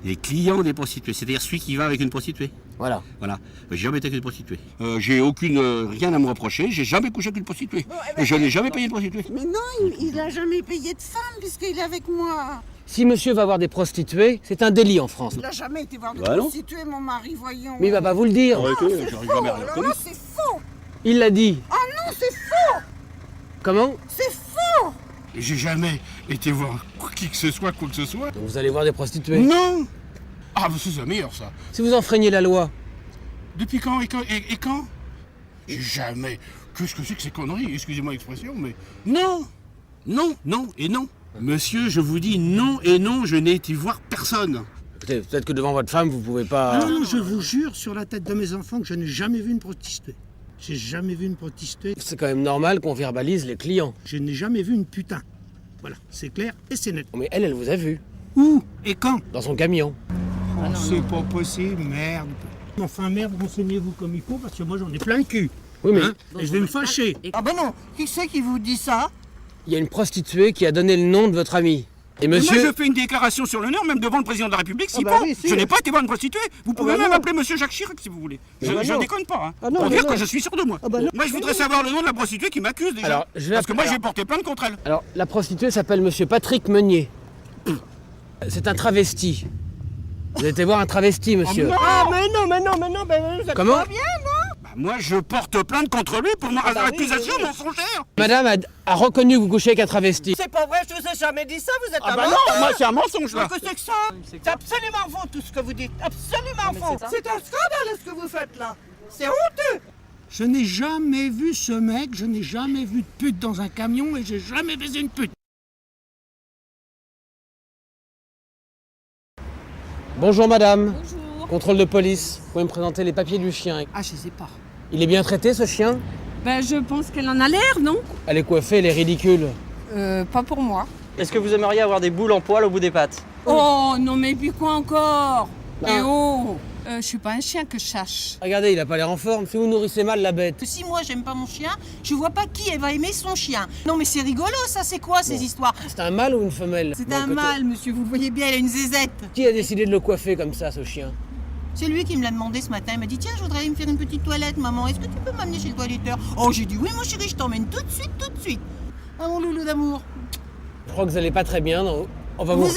Les clients des prostituées, c'est-à-dire celui qui va avec une prostituée. Voilà. Voilà. J'ai jamais été avec une prostituée. J'ai rien à me reprocher, j'ai jamais couché avec une prostituée. Et je n'ai jamais payé de prostituée. Mais non, il n'a jamais payé de femme puisqu'il est avec moi. Si monsieur va voir des prostituées, c'est un délit en France. Il n'a jamais été voir de Bah non. prostituée, mon mari, voyons. Mais il va pas vous le dire. C'est faux, alors là, c'est faux. Il l'a dit. Ah non, c'est faux. Comment? C'est faux. J'ai jamais été voir qui que ce soit, quoi que ce soit. Donc vous allez voir des prostituées? Non. Ah, bah c'est meilleur, ça. Si vous enfreignez la loi. Depuis quand et quand? J'ai jamais... Qu'est-ce que c'est que ces conneries? Excusez-moi l'expression, mais... Non. Non, non et non. Monsieur, je vous dis non et non, je n'ai été voir personne. Écoutez, peut-être que devant votre femme, vous pouvez pas... Non, je vous jure sur la tête de mes enfants que je n'ai jamais vu une prostituée. J'ai jamais vu une prostituée. C'est quand même normal qu'on verbalise les clients. Je n'ai jamais vu une putain. Voilà, c'est clair et c'est net. Mais elle vous a vu. Où et quand? Dans son camion. Oh, c'est pas possible, merde. Enfin, merde, renseignez-vous comme il faut, parce que moi j'en ai plein le cul. Oui, mais... Hein, et je vais me fâcher. Ah ben non, qui c'est qui vous dit ça? Il y a une prostituée qui a donné le nom de votre ami. Et monsieur... Moi, je fais une déclaration sur l'honneur, même devant le président de la République, si oui, si, je n'ai pas été voir une prostituée. Vous pouvez même non. appeler monsieur Jacques Chirac, si vous voulez. Je non. déconne pas, hein. Ah non, pour mais dire non. que je suis sûr de moi. Moi, je voudrais savoir le nom de la prostituée qui m'accuse, déjà. Alors, parce que moi, j'ai porté plainte contre elle. Alors, la prostituée s'appelle monsieur Patrick Meunier. C'est un travesti. Vous avez été voir un travesti, monsieur. Ah mais non, vous êtes Comment? pas bien, non? Bah, moi, je porte plainte contre lui pour accusation mensongère. Madame a reconnu que vous couchez avec un travesti. C'est pas vrai, je vous ai jamais dit ça, vous êtes un bah menteur. non, moi, c'est un mensonge, là. Qu'est-ce que c'est que ça? C'est absolument faux, tout ce que vous dites. Absolument faux. C'est un scandale, ce que vous faites, là. C'est honteux. Je n'ai jamais vu ce mec, je n'ai jamais vu de pute dans un camion et j'ai jamais baisé une pute. Bonjour madame. Bonjour. Contrôle de police. Vous pouvez me présenter les papiers du chien? Ah, je sais pas. Il est bien traité ce chien? Ben, je pense qu'elle en a l'air, non? Elle est coiffée, elle est ridicule. Pas pour moi. Est-ce que vous aimeriez avoir des boules en poil au bout des pattes? Oh, non, mais puis quoi encore? Ben. Eh oh! Je suis pas un chien que je sache. Regardez, il a pas l'air en forme. Si vous nourrissez mal la bête. Si moi j'aime pas mon chien, je vois pas qui elle va aimer son chien. Non mais c'est rigolo ça, c'est quoi ces histoires? C'est un mâle ou une femelle? C'est un mâle, monsieur, vous le voyez bien, elle a une zézette. Qui a décidé de le coiffer comme ça, ce chien? C'est lui qui me l'a demandé ce matin, il m'a dit tiens, je voudrais aller me faire une petite toilette, maman, est-ce que tu peux m'amener chez le toiletteur? Oh, j'ai dit oui mon chéri, je t'emmène tout de suite. Ah mon loulou d'amour. Je crois que vous allez pas très bien, non? On va Vous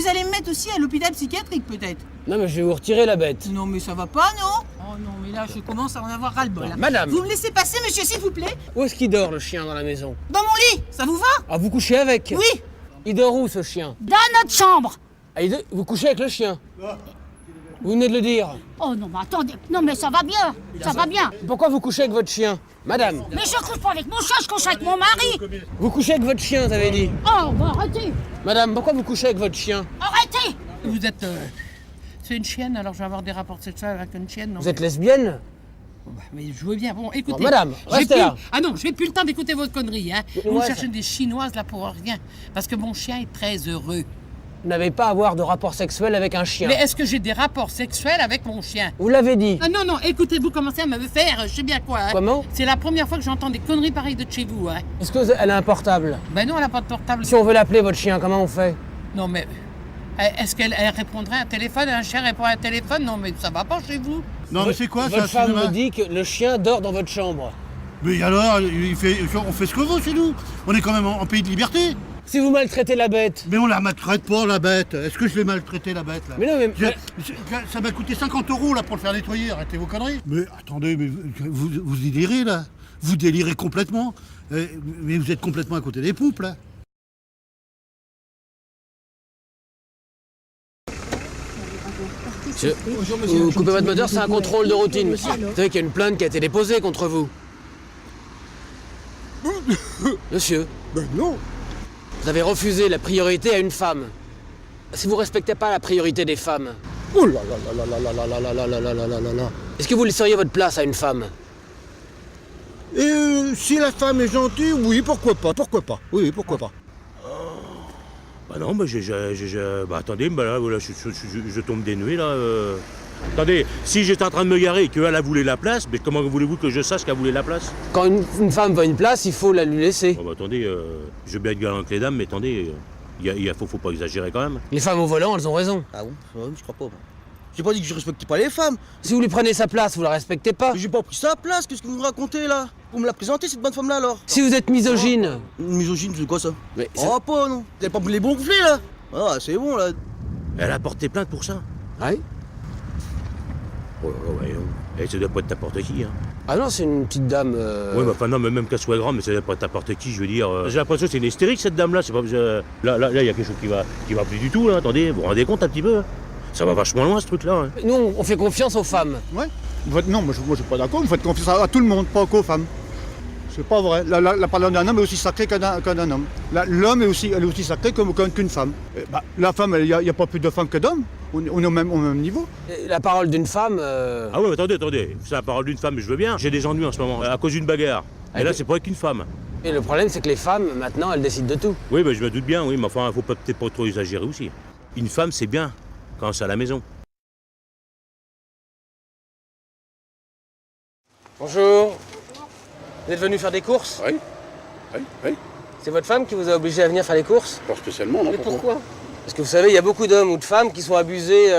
allez me mettre aussi à l'hôpital psychiatrique peut-être? Non mais je vais vous retirer la bête. Non mais ça va pas, non? Oh non, mais là je commence à en avoir ras-le-bol. Non, madame. Vous me laissez passer, monsieur, s'il vous plaît? Où est-ce qu'il dort, le chien, dans la maison? Dans mon lit, ça vous va? Ah, vous couchez avec? Oui. Il dort où, ce chien? Dans notre chambre. Ah, vous couchez avec le chien? Vous venez de le dire. Oh non, mais attendez. Non, mais ça va bien. Ça va bien. Pourquoi vous couchez avec votre chien? Madame. Mais je couche pas avec mon chat, je couche avec mon mari. Vous couchez avec votre chien, vous avez dit. Oh, bah arrêtez. Madame, pourquoi vous couchez avec votre chien? Arrêtez. Vous êtes... C'est une chienne, alors je vais avoir des rapports sexuels avec une chienne. Non. Vous êtes lesbienne? Mais je veux bien. Bon, écoutez. Non, madame, restez là. Ah non, j'ai plus le temps d'écouter votre connerie. Hein. Vous Ouais, cherchez des chinoises là pour rien. Parce que mon chien est très heureux. Vous n'avez pas à avoir de rapport sexuel avec un chien. Mais est-ce que j'ai des rapports sexuels avec mon chien? Vous l'avez dit. Ah non, écoutez, vous commencez à me faire, je sais bien quoi. Hein. Comment? C'est la première fois que j'entends des conneries pareilles de chez vous. Hein. Est-ce qu'elle a un portable? Ben non, elle n'a pas de portable. Si on veut l'appeler, votre chien, comment on fait? Non, mais est-ce qu'elle répondrait à un téléphone? Un chien répond à un téléphone? Non, mais ça va pas chez vous. Non, mais c'est quoi ça? Votre femme me dit que le chien dort dans votre chambre. Mais alors, on fait ce qu'on veut chez nous. On est quand même en pays de liberté. Si vous maltraitez la bête. Mais on la maltraite pas, la bête. Est-ce que je l'ai maltraité, la bête, là? Mais non, mais... Ça m'a coûté 50 € là pour le faire nettoyer. Arrêtez vos conneries. Mais attendez, mais vous délirez, là. Vous délirez complètement. Mais vous êtes complètement à côté des poupes, là. Monsieur, vous coupez votre moteur, c'est un contrôle de routine, monsieur. Vous savez qu'il y a une plainte qui a été déposée contre vous. Monsieur. Ben non. Vous avez refusé la priorité à une femme. Si vous respectez pas la priorité des femmes. Oh là là là là là là là là là là là là là là là. Est-ce que vous laisseriez votre place à une femme? Si la femme est gentille, oui, pourquoi pas, pourquoi pas. Oui, pourquoi pas. Bah non, bah bah attendez, bah là, voilà, je tombe des nuées là. Attendez, si j'étais en train de me garer et qu'elle a voulu la place, mais comment voulez-vous que je sache qu'elle voulait la place? Quand une femme veut une place, il faut la lui laisser. Bon, bah attendez, je veux bien être galant avec les dames, mais attendez, faut pas exagérer quand même. Les femmes au volant, elles ont raison. Ah bon? Je crois pas. J'ai pas dit que je respectais pas les femmes. Si vous lui prenez sa place, vous la respectez pas. Mais j'ai pas pris sa place, qu'est-ce que vous me racontez là? Vous me la présentez cette bonne femme là alors? Si vous êtes misogyne. Misogyne, c'est quoi ça? Mais oh pas non. Vous avez pas voulu les bons gonfler là? Ah c'est bon là. Elle a porté plainte pour ça? Ouais. Oh là là, ouais. Et ça doit pas être n'importe qui, hein. Ah non, c'est une petite dame. Ouais, mais enfin non, mais même qu'elle soit grande, mais ça doit pas être n'importe qui, je veux dire. J'ai l'impression que c'est une hystérique cette dame là. C'est pas là, il y a quelque chose qui va plus du tout là. Attendez, vous vous rendez compte un petit peu? Hein. Ça va vachement loin ce truc-là. Hein. Nous, on fait confiance aux femmes. Ouais. Non, moi je suis pas d'accord. Vous faites confiance à tout le monde, pas qu'aux femmes. C'est pas vrai. La parole d'un homme est aussi sacrée qu'un homme. L'homme est aussi sacré qu'une femme. La femme, il n'y a pas plus de femmes que d'hommes. On est au même niveau. Et la parole d'une femme. Ah ouais, attendez. C'est la parole d'une femme, mais je veux bien. J'ai des ennuis en ce moment, à cause d'une bagarre. Et là, c'est pas avec une femme. Et le problème, c'est que les femmes, maintenant, elles décident de tout. Oui, je me doute bien, oui, mais enfin, faut peut-être pas trop exagérer aussi. Une femme, c'est bien quand c'est à la maison. Bonjour. Vous êtes venu faire des courses? Oui. C'est votre femme qui vous a obligé à venir faire les courses? Pas spécialement, non. Mais pourquoi? Parce que vous savez, il y a beaucoup d'hommes ou de femmes qui sont abusés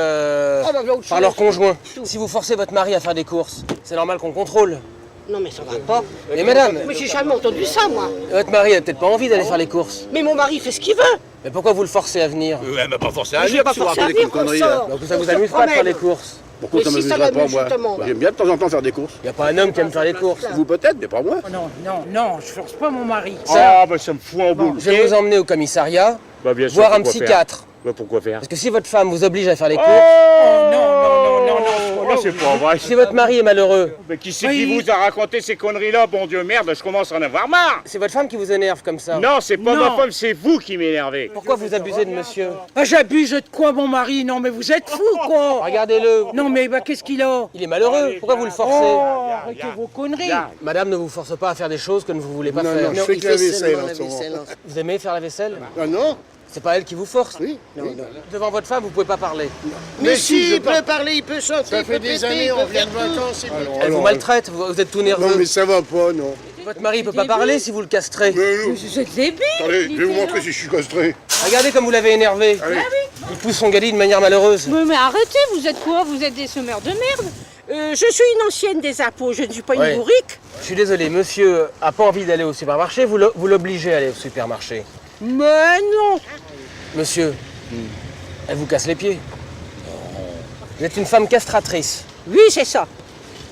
par leur conjoint. Si vous forcez votre mari à faire des courses, c'est normal qu'on contrôle. Non mais ça va pas. Mais madame... Mais j'ai jamais entendu ça moi. Votre mari a peut-être pas envie d'aller faire les courses. Mais mon mari fait ce qu'il veut. Mais pourquoi vous le forcez à venir? Elle m'a pas forcé à venir, si vous racontez des conneries. Donc ça vous amuse pas de faire les courses? Pourquoi ça m'amuserait pas, moi? J'aime bien de temps en temps faire des courses. Il n'y a pas un homme qui aime faire les courses. Vous peut-être, mais pas moi. Non, je force pas mon mari. Ah, ça me fout en boule. Je vais vous emmener au commissariat, bien sûr, voir un psychiatre. Pourquoi faire? Parce que si votre femme vous oblige à faire les courses... Oh, c'est pas vrai. Si votre mari est malheureux... Mais qui c'est qui vous a raconté ces conneries-là? Bon Dieu, merde, je commence à en avoir marre. C'est votre femme qui vous énerve comme ça? Non, c'est pas ma femme, c'est vous qui m'énervez. Pourquoi vous abusez de monsieur? Ah, j'abuse de quoi, mon mari? Non, mais vous êtes fou, quoi. Regardez-le. Non, mais qu'est-ce qu'il a? Il est malheureux. Pourquoi vous le forcez? Arrêtez vos conneries. Madame ne vous force pas à faire des choses que ne vous voulez pas Non, faire. non, je fais que la vaisselle en ce moment. Vous aimez faire la vaisselle? Ah non. C'est pas elle qui vous force? Oui. Devant votre femme, vous pouvez pas parler. Mais si, il peut parler, il peut chanter, ça fait des années, on vient de vacances. Elle vous maltraite, vous êtes tout nerveux. Non, mais ça va pas, non. Votre mari peut pas parler si vous le castrez. Mais vous êtes débile. Attendez, je vais vous montrer si je suis castré. Regardez comme vous l'avez énervé. Il pousse son gali de manière malheureuse. Mais arrêtez, vous êtes quoi? Vous êtes des semeurs de merde. Je suis une ancienne des impôts, je ne suis pas une bourrique. Je suis désolé, monsieur a pas envie d'aller au supermarché, vous l'obligez à aller au supermarché. Mais non. Monsieur, elle vous casse les pieds. Vous êtes une femme castratrice. Oui, c'est ça.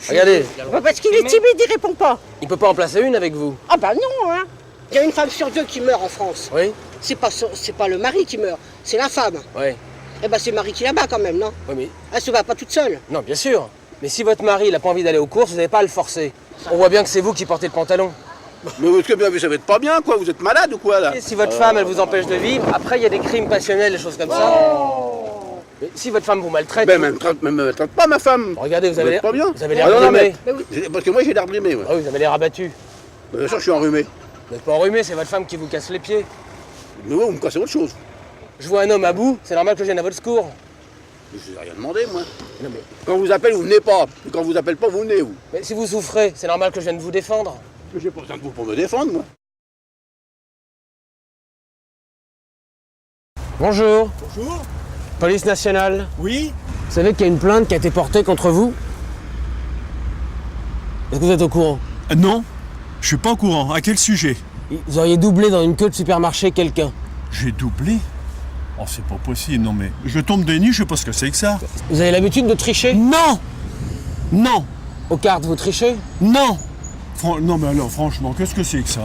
Regardez. Parce qu'il est timide, il répond pas. Il peut pas en placer une avec vous. Ah bah non, hein. Il y a une femme sur deux qui meurt en France. Oui. C'est pas le mari qui meurt, c'est la femme. Oui. Eh ben c'est le mari qui la bat quand même, non? Oui, mais... Elle se bat pas toute seule. Non, bien sûr. Mais si votre mari n'a pas envie d'aller aux courses, vous n'avez pas à le forcer. On voit bien que c'est vous qui portez le pantalon. Mais vous êtes bien vu, ça va être pas bien, quoi. Vous êtes malade ou quoi, là? Et si votre femme, elle vous empêche de vivre, après, il y a des crimes passionnels, des choses comme ça. Mais si votre femme vous maltraite... Ben, me maltraite pas ma femme. Regardez, vous avez l'air... pas bien. Vous avez l'air non, brimé. parce que moi j'ai l'air brimé. Ouais. Ah oui, vous avez l'air abattu. Bien sûr, je suis enrhumé. Vous n'êtes pas enrhumé, c'est votre femme qui vous casse les pieds. Mais vous me cassez autre chose. Je vois un homme à bout, c'est normal que je vienne à votre secours. Je n'ai rien demandé, moi. Non, mais... Quand on vous appelle, vous venez pas. Et quand on vous appelle pas, vous venez, vous. Mais si vous souffrez, c'est normal que je vienne vous défendre. J'ai pas besoin de vous pour me défendre, moi. Bonjour. Bonjour. Police nationale. Oui. Vous savez qu'il y a une plainte qui a été portée contre vous? Est-ce que vous êtes au courant? Non, je suis pas au courant. À quel sujet? Vous auriez doublé dans une queue de supermarché quelqu'un. J'ai doublé? Oh, c'est pas possible, non mais... Je tombe des nues, je sais pas ce que c'est que ça. Vous avez l'habitude de tricher? Non. Non. Aux cartes, vous trichez? Non. Non mais alors, franchement, qu'est-ce que c'est que ça?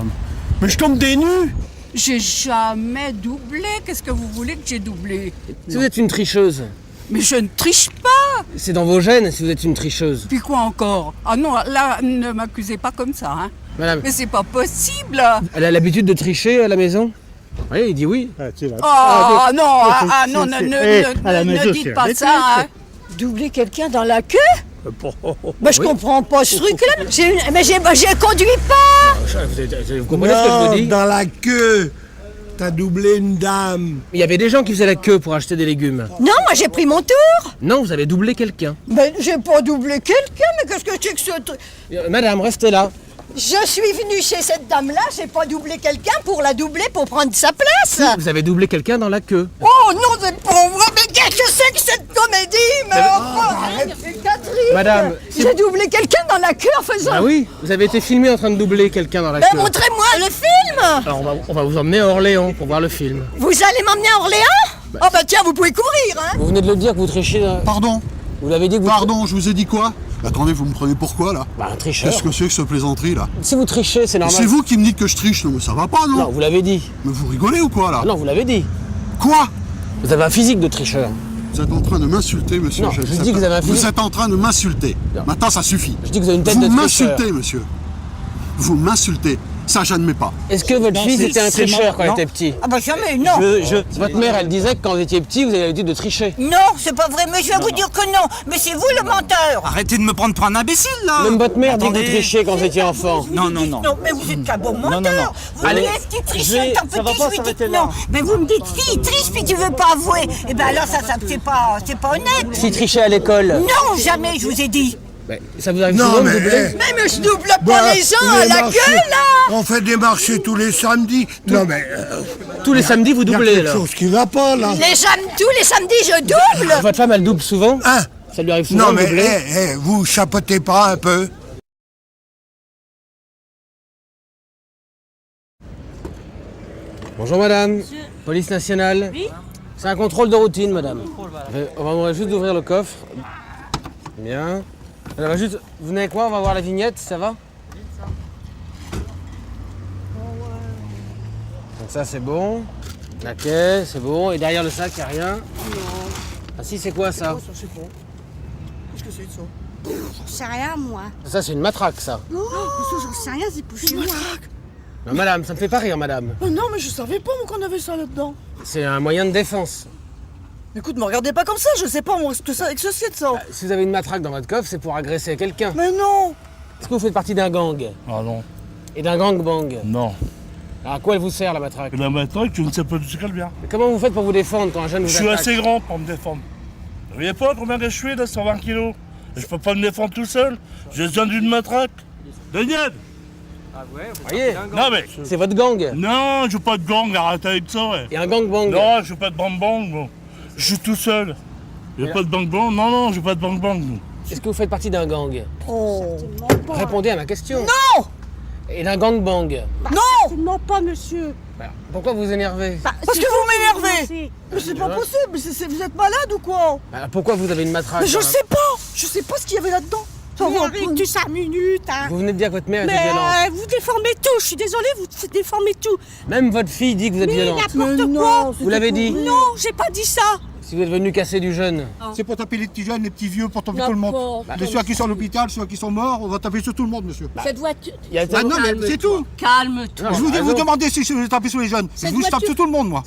Mais je tombe des nues! J'ai jamais doublé. Qu'est-ce que vous voulez que j'ai doublé? Si vous êtes une tricheuse. Mais je ne triche pas. C'est dans vos gènes si vous êtes une tricheuse. Puis quoi encore? Ah non, là, ne m'accusez pas comme ça, hein. Madame. Mais c'est pas possible. Elle a l'habitude de tricher à la maison? Oui, il dit oui. Oh non, ne dites pas ça, hein. Doubler quelqu'un dans la queue? Bah, je comprends pas ce truc-là. Mais j'ai conduit pas. Vous comprenez ce que je vous dis? Dans la queue, t'as doublé une dame. Il y avait des gens qui faisaient la queue pour acheter des légumes. Non, moi j'ai pris mon tour. Non, vous avez doublé quelqu'un. Ben, j'ai pas doublé quelqu'un, mais qu'est-ce que c'est que ce truc? Madame, restez là. Je suis venue chez cette dame-là, j'ai pas doublé quelqu'un pour la doubler pour prendre sa place. Vous avez doublé quelqu'un dans la queue. Oh non, c'est pas vrai, mais qu'est-ce que c'est que cette comédie? Mais arrête, Catherine. Madame, j'ai doublé quelqu'un dans la queue en faisant... Ah oui, vous avez été filmé en train de doubler quelqu'un dans la Ben queue. montrez-moi le film. Alors on va vous emmener à Orléans pour voir le film. Vous allez m'emmener à Orléans? Oh bah tiens, vous pouvez courir, hein. Vous venez de le dire que vous trichez... Pardon? Vous l'avez dit que vous... Pardon, je vous ai dit quoi? Attendez, vous me prenez pour quoi, là? Bah, un tricheur. Qu'est-ce que c'est que ce plaisanterie, là? Si vous trichez, c'est normal. C'est vous qui me dites que je triche, non? Mais ça va pas, non? Non, vous l'avez dit. Mais vous rigolez ou quoi, là? Non, vous l'avez dit. Quoi? Vous avez un physique de tricheur. Vous êtes en train de m'insulter, monsieur. Non, je dis que vous avez un physique... Vous êtes en train de m'insulter. Maintenant, ça suffit. Je dis que vous avez une tête de tricheur. Vous m'insultez, monsieur. Vous m'insultez. Ça, j'admets pas. Est-ce que votre fils était un tricheur quand il était petit? Ah bah jamais, non. Votre mère, elle disait que quand vous étiez petit, vous avez l'habitude de tricher. Non, c'est pas vrai, mais je vais vous dire que non. Mais c'est vous le menteur. Arrêtez de me prendre pour un imbécile, là. Même votre mère dit que Attendez. vous trichiez quand vous étiez enfant. Non. Non, mais vous êtes qu'un bon menteur. non. Vous Allez, dites petit tricheur, tant ça va petit, pas je lui s'arrêter dis là. non. Mais vous me dites fille, triche, puis tu veux pas avouer. Et ben alors ça c'est pas honnête. S'il trichait à l'école. Non, jamais, je vous ai dit. Ça vous arrive souvent de doubler? Mais je double pas les gens à la queue, là. On fait des marchés tous les samedis. Non, mais... Tous les samedis, vous y a doublez, quelque alors? chose qui va pas, là. Tous les samedis, je double. Votre femme, elle double souvent? Hein? Ça lui arrive souvent Non, de mais doubler? vous chapotez pas un peu? Bonjour madame, police nationale. Oui. C'est un contrôle de routine madame. On va juste ouvrir le coffre. Bien. Alors, juste, vous venez avec moi, on va voir la vignette, ça va? Donc ça c'est bon. La caisse, c'est bon. Et derrière le sac, il n'y a rien? Non. Ah si, c'est quoi ça? Ça, c'est bon. Qu'est-ce que c'est de ça? J'en sais rien, moi. Ça c'est une matraque ça. Non, j'en sais rien, c'est pour chez moi. Non, madame, ça me fait pas rire madame. Oh non, mais je savais pas, moi, qu'on avait ça là-dedans. C'est un moyen de défense. Écoute, me regardez pas comme ça, je sais pas, moi, ce que c'est de ça. Si vous avez une matraque dans votre coffre, c'est pour agresser quelqu'un. Mais non. Est-ce que vous faites partie d'un gang? Ah non. Et d'un gangbang? Non. Alors à quoi elle vous sert la matraque? La matraque, je ne sais pas du tout qu'elle vient. Mais comment vous faites pour vous défendre quand un jeune vous Je suis attaque? assez grand pour me défendre. Vous voyez pas combien je suis là, 120 kilos? Je peux pas me défendre tout seul. J'ai besoin d'une matraque. Daniel! Ah ouais, vous voyez? Non mais... C'est votre gang? Non, je veux pas de gang, arrête avec ça, ouais. Et un gangbang? Non, je veux pas de bang-bang, bon. Je suis tout seul. Il n'y a pas de bang-bang? Non, je veux pas de bang-bang. Est-ce que vous faites partie d'un gang? Oh. Répondez à ma question. Non. Et d'un gangbang? Non. Certainement pas, monsieur. Pourquoi vous énervez? Parce que vous m'énervez. Mais c'est pas possible, vous êtes malade ou quoi? Pourquoi vous avez une matraque? Mais je sais pas ce qu'il y avait là-dedans. Mais arrête-tu 5 minutes, hein. Vous venez de dire que votre mère était Mais violente. vous déformez tout, je suis désolée, vous déformez tout. Même votre fille dit que vous êtes Mais violente. n'importe quoi. Vous l'avez dit? Non, j'ai pas dit ça. Si vous êtes venu casser du jeune. C'est pour taper les petits jeunes, les petits vieux, pour taper tout le monde. N'importe. Ceux qui sont à l'hôpital, ceux qui sont morts, on va taper sur tout le monde, monsieur. Cette voiture. Bah non, mais c'est tout. Calme-toi. Je vous demandez si je vais taper sur les jeunes. Cette Vous, je tape voiture- sur tout le monde, moi.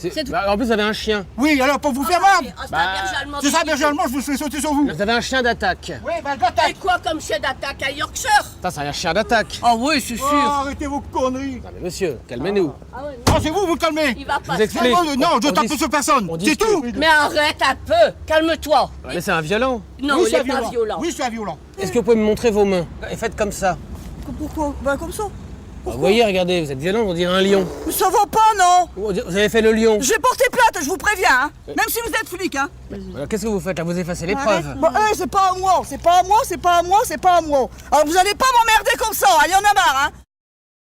En plus, vous avez un chien. Oui, alors pour vous faire mal. C'est un berger allemand. C'est ça, berger allemand, je vous fais sauter sur vous. Vous avez un chien d'attaque. Oui, bah l'attaque. Et quoi comme chien d'attaque à Yorkshire? Ça, c'est un chien d'attaque. Ah oui, c'est sûr. Arrêtez vos conneries. Non, mais monsieur, calmez-nous. Ah, c'est vous calmez. Il va Je pas. vous explique. Non, je On tape dis- sur personne. on C'est discute. tout. Mais arrête un peu. Calme-toi. Mais c'est un violent. Non, Oui, il c'est est pas violent. Oui, c'est un violent. Est-ce que vous pouvez me montrer vos mains? Et faites comme ça. Pourquoi? Bah comme ça. Vous voyez, regardez, vous êtes violent, on dirait un lion. Mais ça va pas, non? Vous avez fait le lion. Je vais porter plainte, je vous préviens, hein. Même si vous êtes flic, hein. Alors, qu'est-ce que vous faites là? Vous effacez les preuves. Bah, c'est pas à moi, c'est pas à moi, c'est pas à moi, c'est pas à moi. Alors vous allez pas m'emmerder comme ça, il y en a marre, hein.